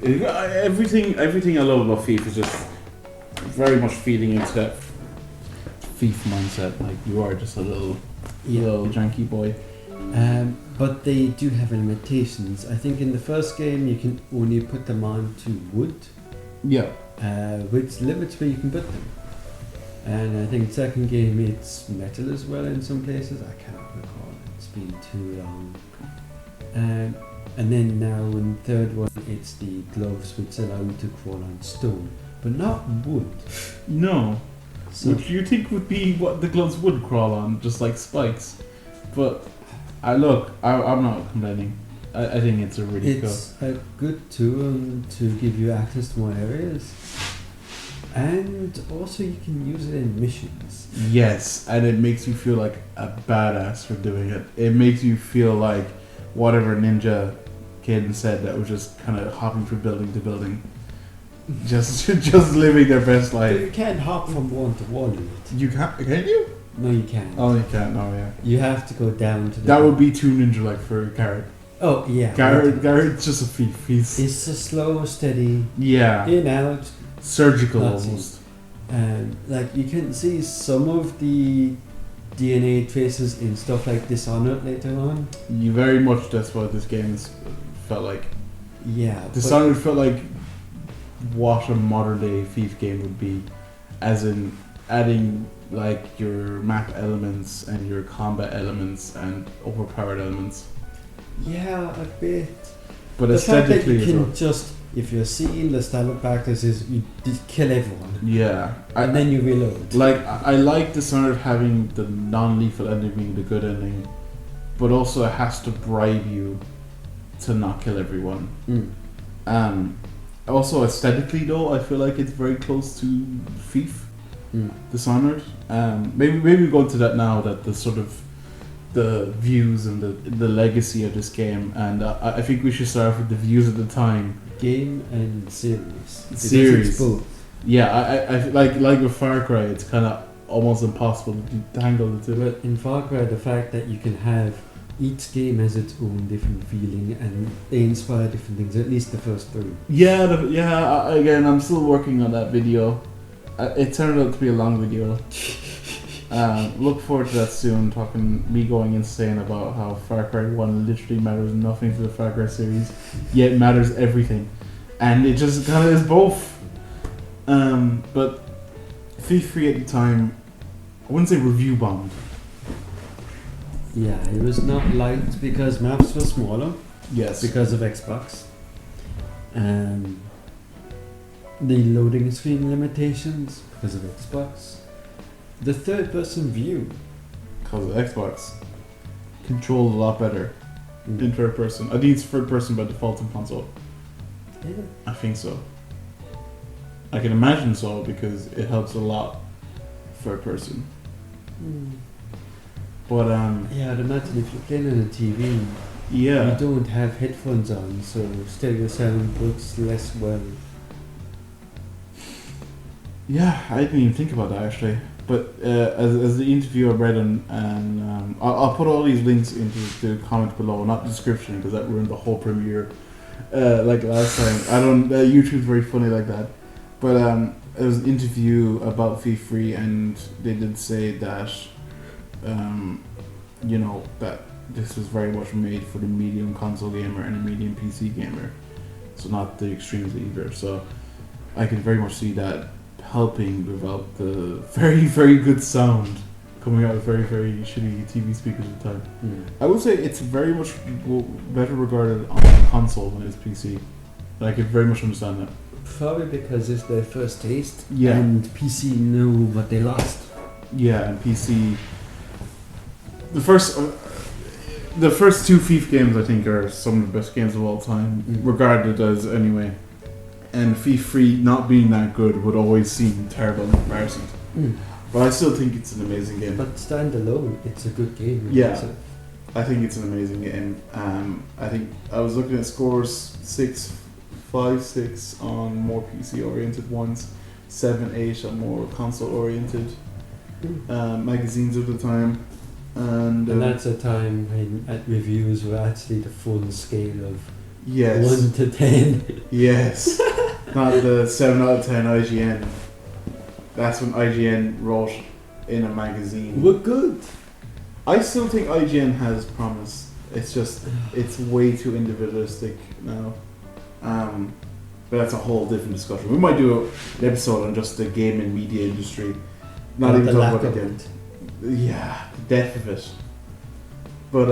Everything I love about FIFA is just very much feeding into that FIFA mindset. Like, you are just a little janky boy. But they do have limitations. I think in the first game you can only put them on to wood. Yeah. Which limits where you can put them. And I think second game it's metal as well in some places. I cannot recall. It's been too long. And then now in third one it's the gloves which allow you to crawl on stone, but not wood. No. So Which you think would be what the gloves would crawl on, just like spikes. But I'm not complaining. I think it's a really it's a good tool to give you access to more areas. And also you can use it in missions. Yes, and it makes you feel like a badass for doing it. It makes you feel like whatever ninja Caden said that was just kind of hopping from building to building. Just living their best But life. you can't hop from one to one in it. You can't, can you? No, you can't. Oh, you can't, no, yeah. You have to go down to the... That would be too ninja-like for Garrett. Oh, yeah. Garrett's just a thief. He's... It's a slow, steady, Yeah. in, out. Surgical That's almost. Like, you can see some of the DNA traces in stuff like Dishonored later on. You very much, that's what this game felt like. Yeah. Dishonored felt like what a modern day thief game would be, as in adding like your map elements and your combat elements and overpowered elements. Yeah, a bit. But the fact that aesthetically, you as can well. just, if you're seeing the standard practice is you just kill everyone Yeah, and then you reload. like I like Dishonored having the non-lethal ending being the good ending, but also it has to bribe you to not kill everyone. Also aesthetically though, I feel like it's very close to Thief, Dishonored. Maybe we go into that now, that the sort of the views and the legacy of this game, and I think we should start off with the views at the time. Game and series. Series. It's both. Yeah, I like with Far Cry, it's kind of almost impossible to handle the two. But in Far Cry, the fact that you can have each game has its own different feeling and they inspire different things. At least the first 3. Yeah. Again, I'm still working on that video. It turned out to be a long video. Look forward to that soon. Me going insane about how Far Cry 1 literally matters nothing to the Far Cry series, yet matters everything, and it just kind of is both. But Thief 3 at the time, I wouldn't say review bombed. Yeah, it was not liked because maps were smaller. Yes. Because of Xbox. The loading screen limitations because of Xbox. The third person view. Because of Xbox. Controlled a lot better in third person. I think it's third person by default in console. Yeah. I think so. I can imagine so because it helps a lot third person. But yeah, I'd imagine if you're playing on a TV, you don't have headphones on, so stereo sound works less well. Yeah, I didn't even think about that actually. But as the interview I read and I'll put all these links into the comment below, not the description because that ruined the whole premiere. Like last time, I don't. YouTube's very funny like that. But it was an interview about Thief 3 and they did say that, that this was very much made for the medium console gamer and the medium PC gamer, so not the extremes either. So I could very much see that helping develop the very, very good sound coming out of very, very shitty TV speakers at the time. I would say it's very much better regarded on console than it is PC. I could very much understand that. Probably because it's their first taste, Yeah. and PC knew what they lost. Yeah, and PC. The first 2 Thief games I think are some of the best games of all time, regarded as anyway. And Thief 3 not being that good would always seem terrible in comparison. But I still think it's an amazing game. But standalone, it's a good game. Yeah, I think it's an amazing game. I think I was looking at scores 5, 6 on more PC oriented ones, 7, 8 on more console oriented magazines at the time. And that's a time when at reviews were actually the full scale of yes. 1 to 10. Yes. Not the 7 out of 10 IGN. That's when IGN wrote in a magazine. We're good. I still think IGN has promise. It's just, it's way too individualistic now. But that's a whole different discussion. We might do an episode on just the game and media industry. Not even talk about it again. Yeah, the death of it. But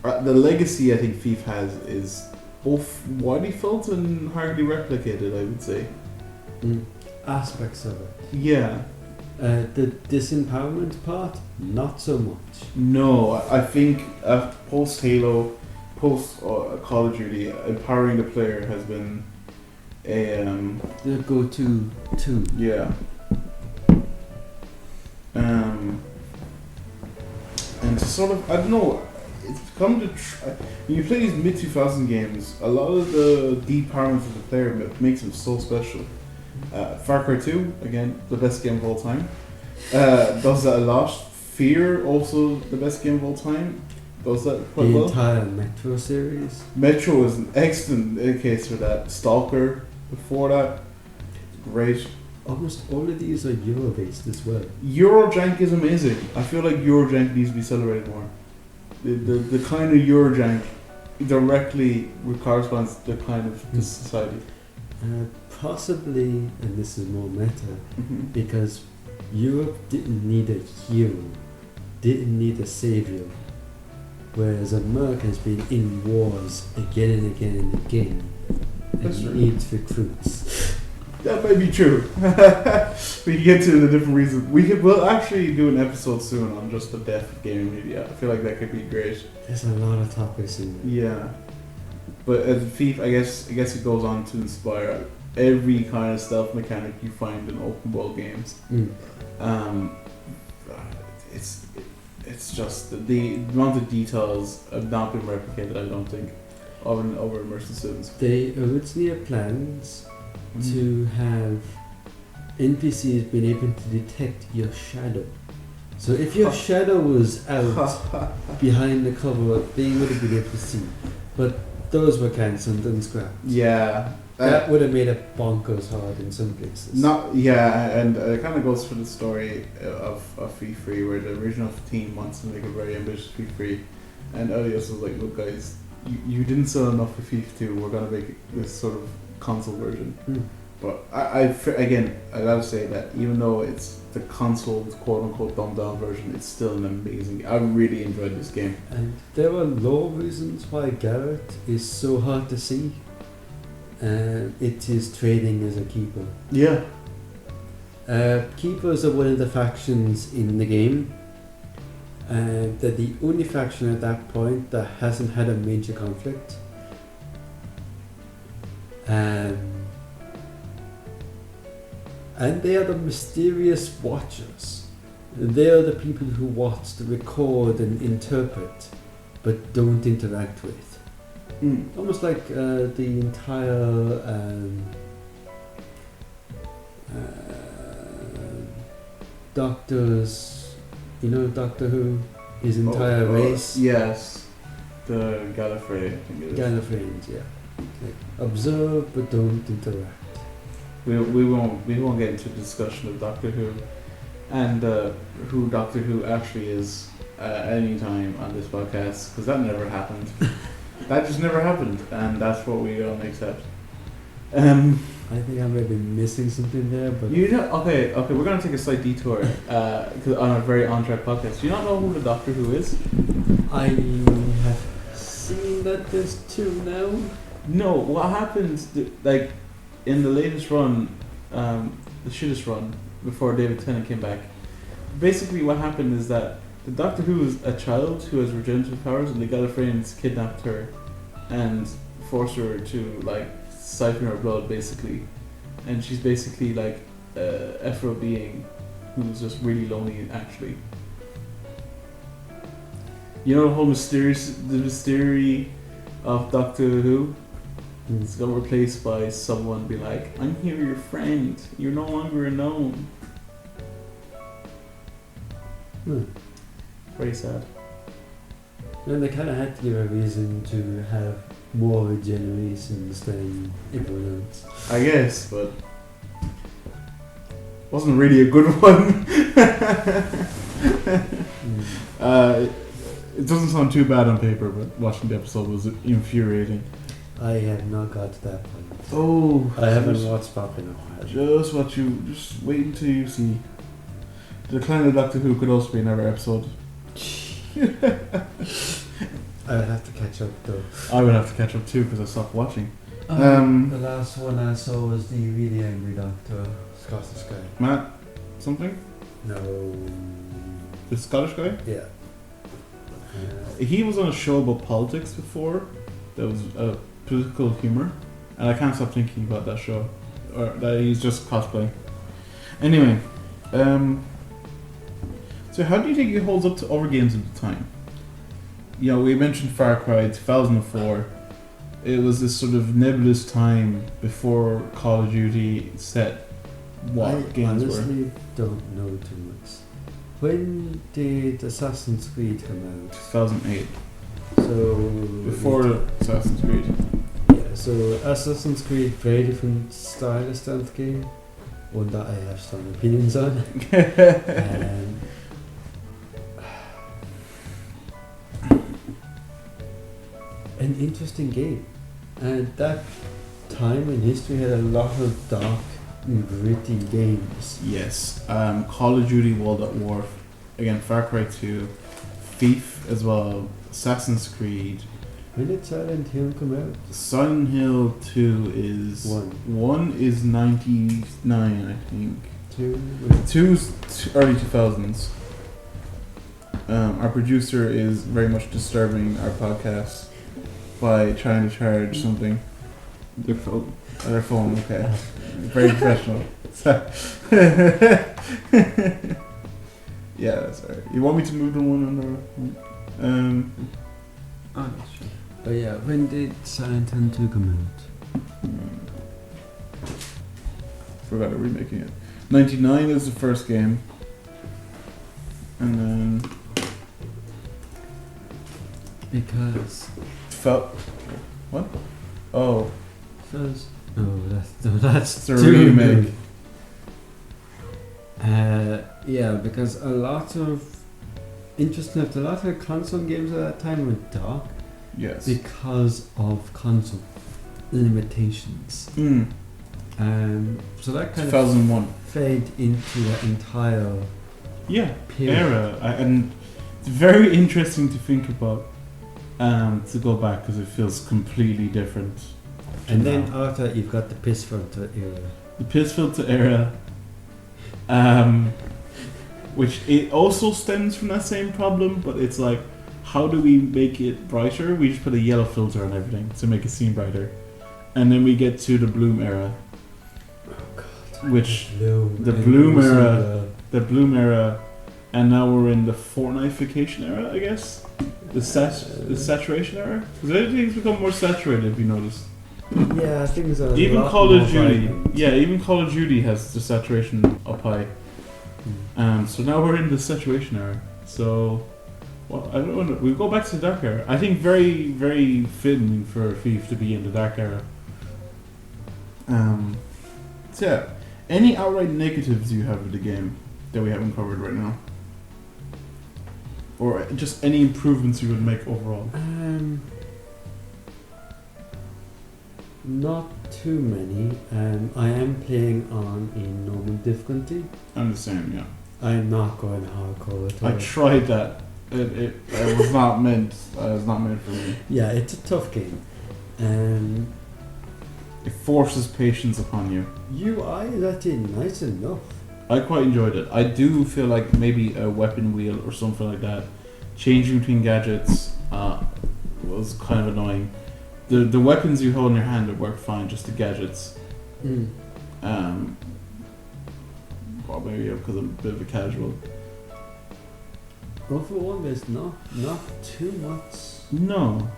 the legacy I think Thief has is both widely felt and hardly replicated, I would say. Aspects of it. Yeah. The disempowerment part, not so much. No, I think post Halo, post Call of Duty, empowering the player has been a the go-to too. Yeah. And to sort of, I don't know, it's come to when you play these mid 2000 games, a lot of the depowerment of the player makes them so special. Far Cry 2, again, the best game of all time. Does that a lot. Fear, also the best game of all time. Does that quite well. The entire Metro series. Metro is an excellent case for that. Stalker, before that, great. Almost all of these are Euro-based as well. Eurojank is amazing. I feel like Eurojank needs to be celebrated more. The kind of Eurojank directly corresponds to the kind of the society. Possibly, and this is more meta, because Europe didn't need a hero, didn't need a savior, whereas America has been in wars again and again and again, and needs recruits. That may be true. We can get to the different reasons. We'll actually do an episode soon on just the death of gaming media. I feel like that could be great. There's a lot of topics in there. Yeah, but as Thief, I guess it goes on to inspire every kind of stealth mechanic you find in open world games. It's just the amount of details have not been replicated, I don't think, over immersive sims. They originally had plans to have NPCs being able to detect your shadow So if your shadow was out behind the cover, they would have been able to see. But those were cancelled and scrapped. Yeah. That would have made it bonkers hard in some places. And it kind of goes for the story of Fee Free, where the original team wants to make a very ambitious Fee Free, and Elias was like, "Look, guys, you didn't sell enough for FIFA 2. We're gonna make this sort of console version." But I gotta say that even though it's the console quote unquote dumbed down version, it's still an amazing. I really enjoyed this game. And there are low reasons why Garrett is so hard to see. It is trading as a keeper. Yeah. Keepers are one of the factions in the game. They're the only faction at that point that hasn't had a major conflict. And they are the mysterious watchers. They are the people who watch, record and interpret, but don't interact with. Almost like the entire Doctors, Doctor Who, his entire race. Yes, the Gallifrey, I think it is. Gallifreyans, yeah. Like, observe but don't interact. We won't get into a discussion of Doctor Who and who Doctor Who actually is at any time on this podcast, because that never happened. That just never happened, and that's what we all accept. I think I may be missing something there, but okay, we're gonna take a slight detour on a very on-track podcast. Do you not know who the Doctor Who is? I have seen that there's two now. No, what happens like in the latest run, the shittest run before David Tennant came back. Basically, what happened is that the Doctor Who is a child who has regenerative powers, and the Gallifreyans kidnapped her and forced her to like siphon her blood, basically, and she's basically like a Ephro being who's just really lonely, actually. You know the whole mystery of Doctor Who? It's got replaced by someone be like, "I'm here, your friend. You're no longer alone." Very sad. And they kind of had to give a reason to have more generations than everyone else. I guess, but wasn't really a good one. It doesn't sound too bad on paper, but watching the episode was infuriating. I have not got to that point. Oh, I haven't watched Pop in a while. Just wait until you see. The Decline of Doctor Who could also be another episode. I would have to catch up though. I would have to catch up too because I stopped watching. The last one I saw was the really angry Doctor, Scottish guy. Matt, something? No. The Scottish guy? Yeah. He was on a show about politics before. That was political humor, and I can't stop thinking about that show, or that he's just cosplaying. Anyway, so how do you think he holds up to other games at the time? You know, we mentioned Far Cry 2004. It was this sort of nebulous time before Call of Duty set what games were. I honestly don't know too much. When did Assassin's Creed come out? 2008. So before Assassin's Creed. Yeah, so Assassin's Creed, very different style of stealth game, one that I have strong opinions on. An interesting game, and that time in history had a lot of dark and gritty games. Yes, Call of Duty World at War, again Far Cry 2, Thief as well, Assassin's Creed. When did Silent Hill come out? Silent Hill 2 is... 1 is 99, I think. 2's early 2000s. Our producer is very much disturbing our podcast by trying to charge something. Their phone, okay. Very professional. Yeah, that's alright. You want me to move the one on the... sure. But yeah, when did Silent Hill 2 come out? Forgot they're remaking it. 99 is the first game. And then Because what? Oh, first, that's it's a too remake. good. Yeah, because a lot of interesting enough, a lot of console games at that time went dark Yes. because of console limitations. So that kind of 2001. fade into that entire Yeah. period. Era, and it's very interesting to think about. To go back because it feels completely different. And to then now. after that, you've got the piss filter era. The piss filter era, which it also stems from that same problem, but it's like, how do we make it brighter? We just put a yellow filter on everything to make it seem brighter, and then we get to the Bloom era, which the Bloom era, and now we're in the Fortnite-fication era, I guess. The saturation era? Because everything's become more saturated, if you notice. Yeah, things are Even a lot Call of more Duty. vibrant. Yeah, even Call of Duty has the saturation up high. So now we're in the saturation era. So, well, I don't know. We'll go back to the dark era. I think very, very fitting for Thief to be in the dark era. So yeah, any outright negatives you have with the game that we haven't covered right now? Or just any improvements you would make overall? Not too many. I am playing on a normal difficulty. I'm the same, yeah. I'm not going hardcore at all. I tried that. It was not meant. It was not meant for me. Yeah, it's a tough game. It forces patience upon you. UI is actually nice enough. I quite enjoyed it. I do feel like maybe a weapon wheel or something like that, changing between gadgets, was kind of annoying. The weapons you hold in your hand would work fine, just the gadgets. Well, maybe because I'm a bit of a casual. Overall, there's not too much. No,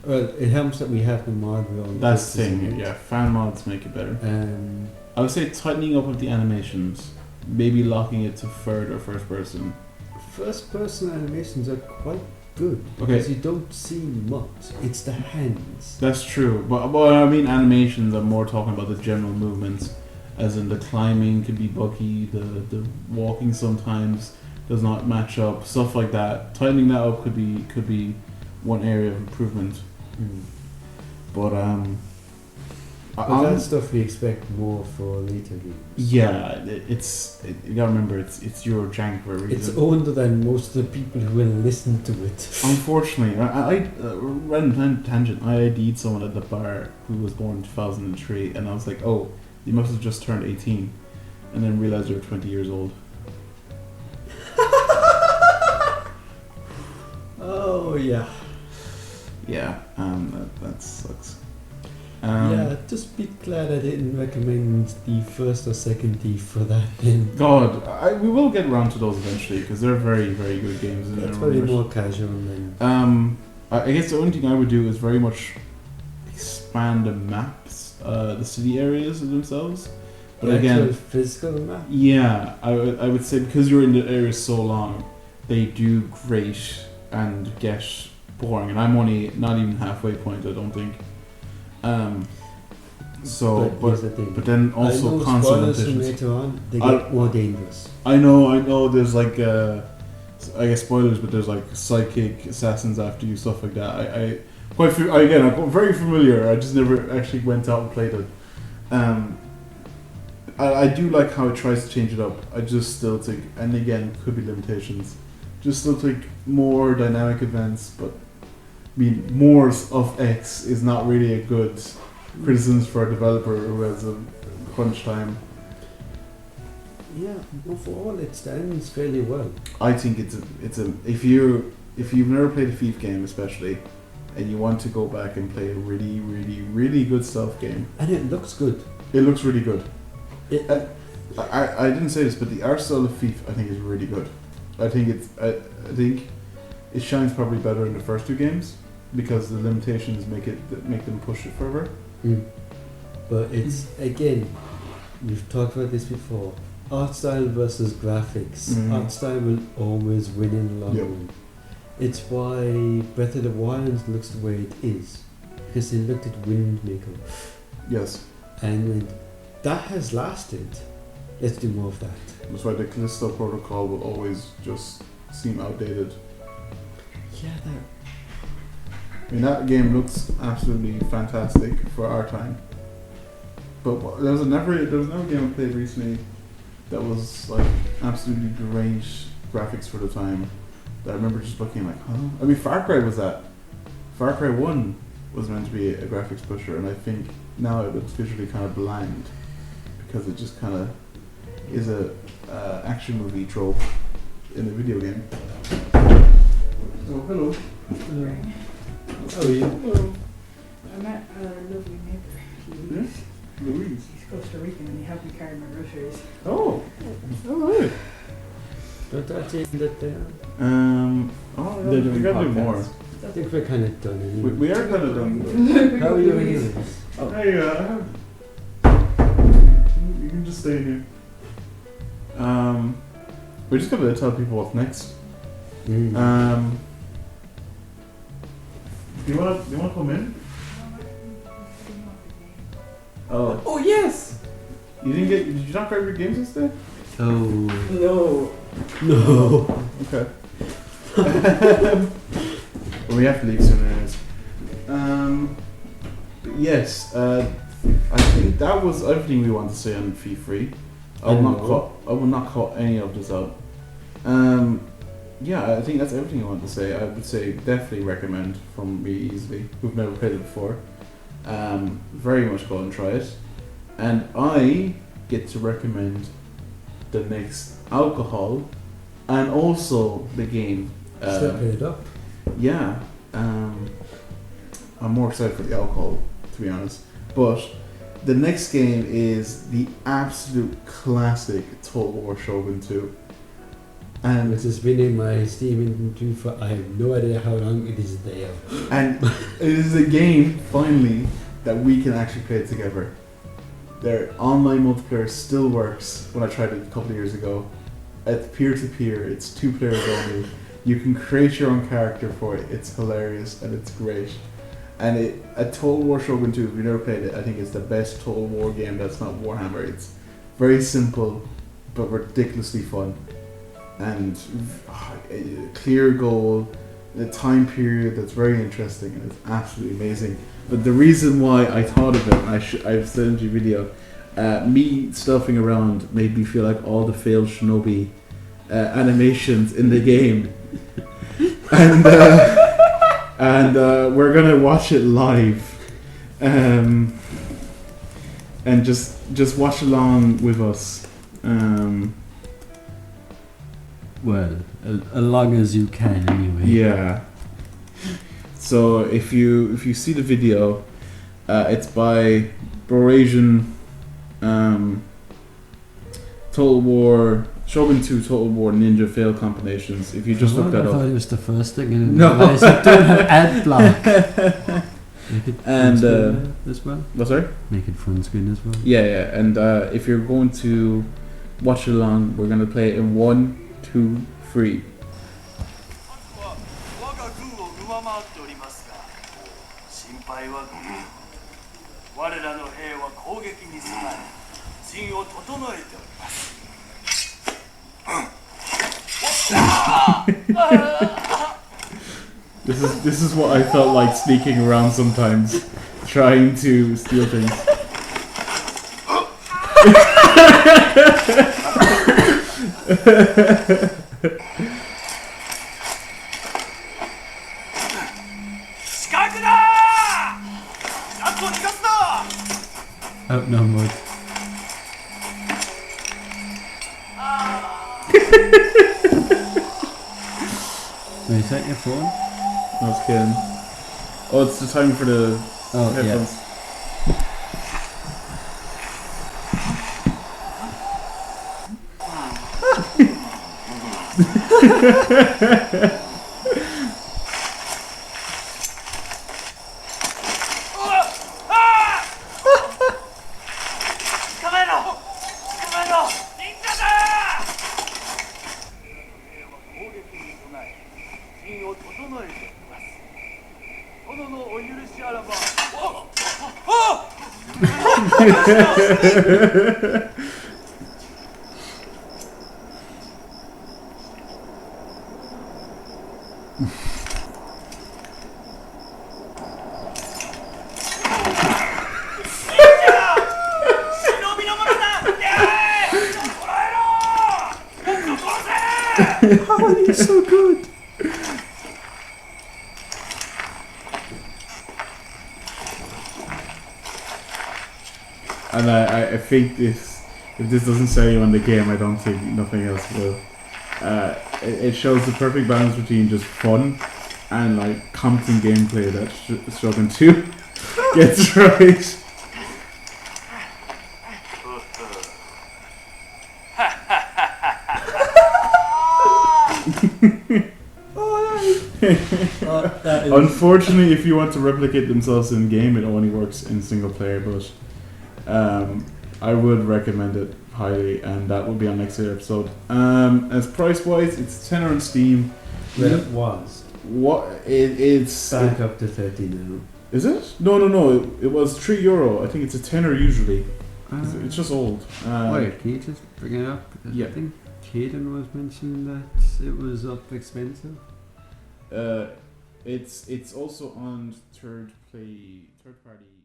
Well, it helps that we have the mod. that's the thing. Yeah, fan mods make it better. I would say tightening up of the animations, maybe locking it to third or first person. First person animations are quite good Okay. because you don't see much. It's the hands. That's true, but when I mean animations, I'm more talking about the general movements, as in the climbing could be buggy, the walking sometimes does not match up, stuff like that. Tightening that up could be one area of improvement. But But that's stuff we expect more for later games. yeah, you gotta remember it's Euro jank for a reason. It's older than most of the people who will listen to it. Unfortunately, I ran tangent. I ID'd someone at the bar who was born in 2003, and I was like, oh, you must have just turned 18, and then realized they were 20 years old. Oh yeah. Yeah, that sucks. Yeah, just be glad I didn't recommend the first or second D for that then. God, we will get around to those eventually because they're very, very good games. In That's their probably own more casual than. I guess the only thing I would do is very much expand the maps, the city areas themselves. But the again, actual physical map. yeah, I would say because you're in the area so long, they do great and get boring, and I'm only not even halfway point. I don't think. Here's the thing. But then also I know console spoilers from editions. later on, they get more dangerous. I know. There's like, I guess spoilers, but there's like psychic assassins after you, stuff like that. I'm very familiar. I just never actually went out and played it. I do like how it tries to change it up. I just still think, and again, could be limitations. Just still think more dynamic events, but I mean, more of X is not really a good criticism for a developer who has a crunch time. Yeah, overall it stands fairly well. I think it's a if you've never played a Thief game especially, and you want to go back and play a really, really, really good stealth game, And it looks good. it looks really good. It, I didn't say this, but the art style of Thief I think is really good. I think it shines probably better in the first two games because the limitations make them push it further. But it's, again, we've talked about this before, art style versus graphics. Art style will always win in the long run. It's why Breath of the Wild looks the way it is, because they looked at Windmaker. Yes. And that has lasted. Let's do more of that. That's why the Callisto Protocol will always just seem outdated. Yeah, I mean, that game looks absolutely fantastic for our time. But there was never a game I played recently that was like absolutely deranged graphics for the time. That I remember just looking like, huh? I mean, Far Cry was that. Far Cry 1 was meant to be a graphics pusher, and I think now it looks visually kind of bland because it just kind of is a action movie trope in a video game. Oh, hello. Hello. How are you? Hello. I met a lovely neighbour, Louise. Louise. He's Costa Rican and he helped me carry my groceries. Oh. Alright. Don't that in that there? Oh, They're we doing gotta do podcasts. more. I think we're kind of done anyway. We are kind of done. How are you anyway? Oh. Hey, you can just stay here. We're just gonna tell people what's next. Do you wanna come in? Oh. Oh yes! Did you not grab your games yesterday? Oh. No. No. Okay. Well, we have to leave soon anyways. But yes, I think that was everything we wanted to say on Fee Free. I will not cut any of this out. Yeah, I think that's everything I wanted to say. I would say definitely recommend from me easily, who've never played it before. Very much go and try it. And I get to recommend the next alcohol and also the game. Step it up. Yeah, I'm more excited for the alcohol, to be honest. But the next game is the absolute classic Total War Shogun 2. And This has been in my Steam inventory for I have no idea how long it is there. And it is a game, finally, that we can actually play together. Their online multiplayer still works when I tried it a couple of years ago. It's peer-to-peer, it's 2 players only. You can create your own character for it, it's hilarious and it's great. And a Total War Shogun 2, if you've never played it, I think it's the best Total War game that's not Warhammer. It's very simple, but ridiculously fun. And a clear goal, a time period that's very interesting, and it's absolutely amazing. But the reason why I thought of it, and I've sent you a video, me stuffing around made me feel like all the failed Shinobi animations in the game. And we're gonna watch it live, and just watch along with us. Well, as long as you can anyway. Yeah. So if you see the video, it's by Borasian, Total War Shogun 2 Total War Ninja Fail Compilations. If you just look that I up. thought it was the first thing and No. realised it don't have ad block. Make it And, full screen as well. What's sorry? Make it front screen as well. Yeah. And if you're going to watch it along, we're gonna play it in 1, 2, 3. 我が軍を上回っておりますが、心配はご無用。我らの兵は攻撃に備え、陣を整えております。This is what I felt like sneaking around sometimes, trying to steal things. Outnumbered. Wait, is that your phone? I was kidding. Oh, it's the time for the headphones. 殿のお許しあらば。Oh, he's so good. And I think this, if this doesn't sell you on the game, I don't think nothing else will. It shows the perfect balance between just fun and like competent gameplay that Shogun 2 gets right. Unfortunately, if you want to replicate themselves in game, it only works in single player. But I would recommend it highly, and that will be on next episode. As price wise, it's £10 on Steam. Well, it was. It's back up to 30 now. Is it? No. It was €3. I think it's a tenner usually. It's just old. Wait, can you just bring it up? Because yeah. I think Caden was mentioning that it was up expensive. It's also on third party.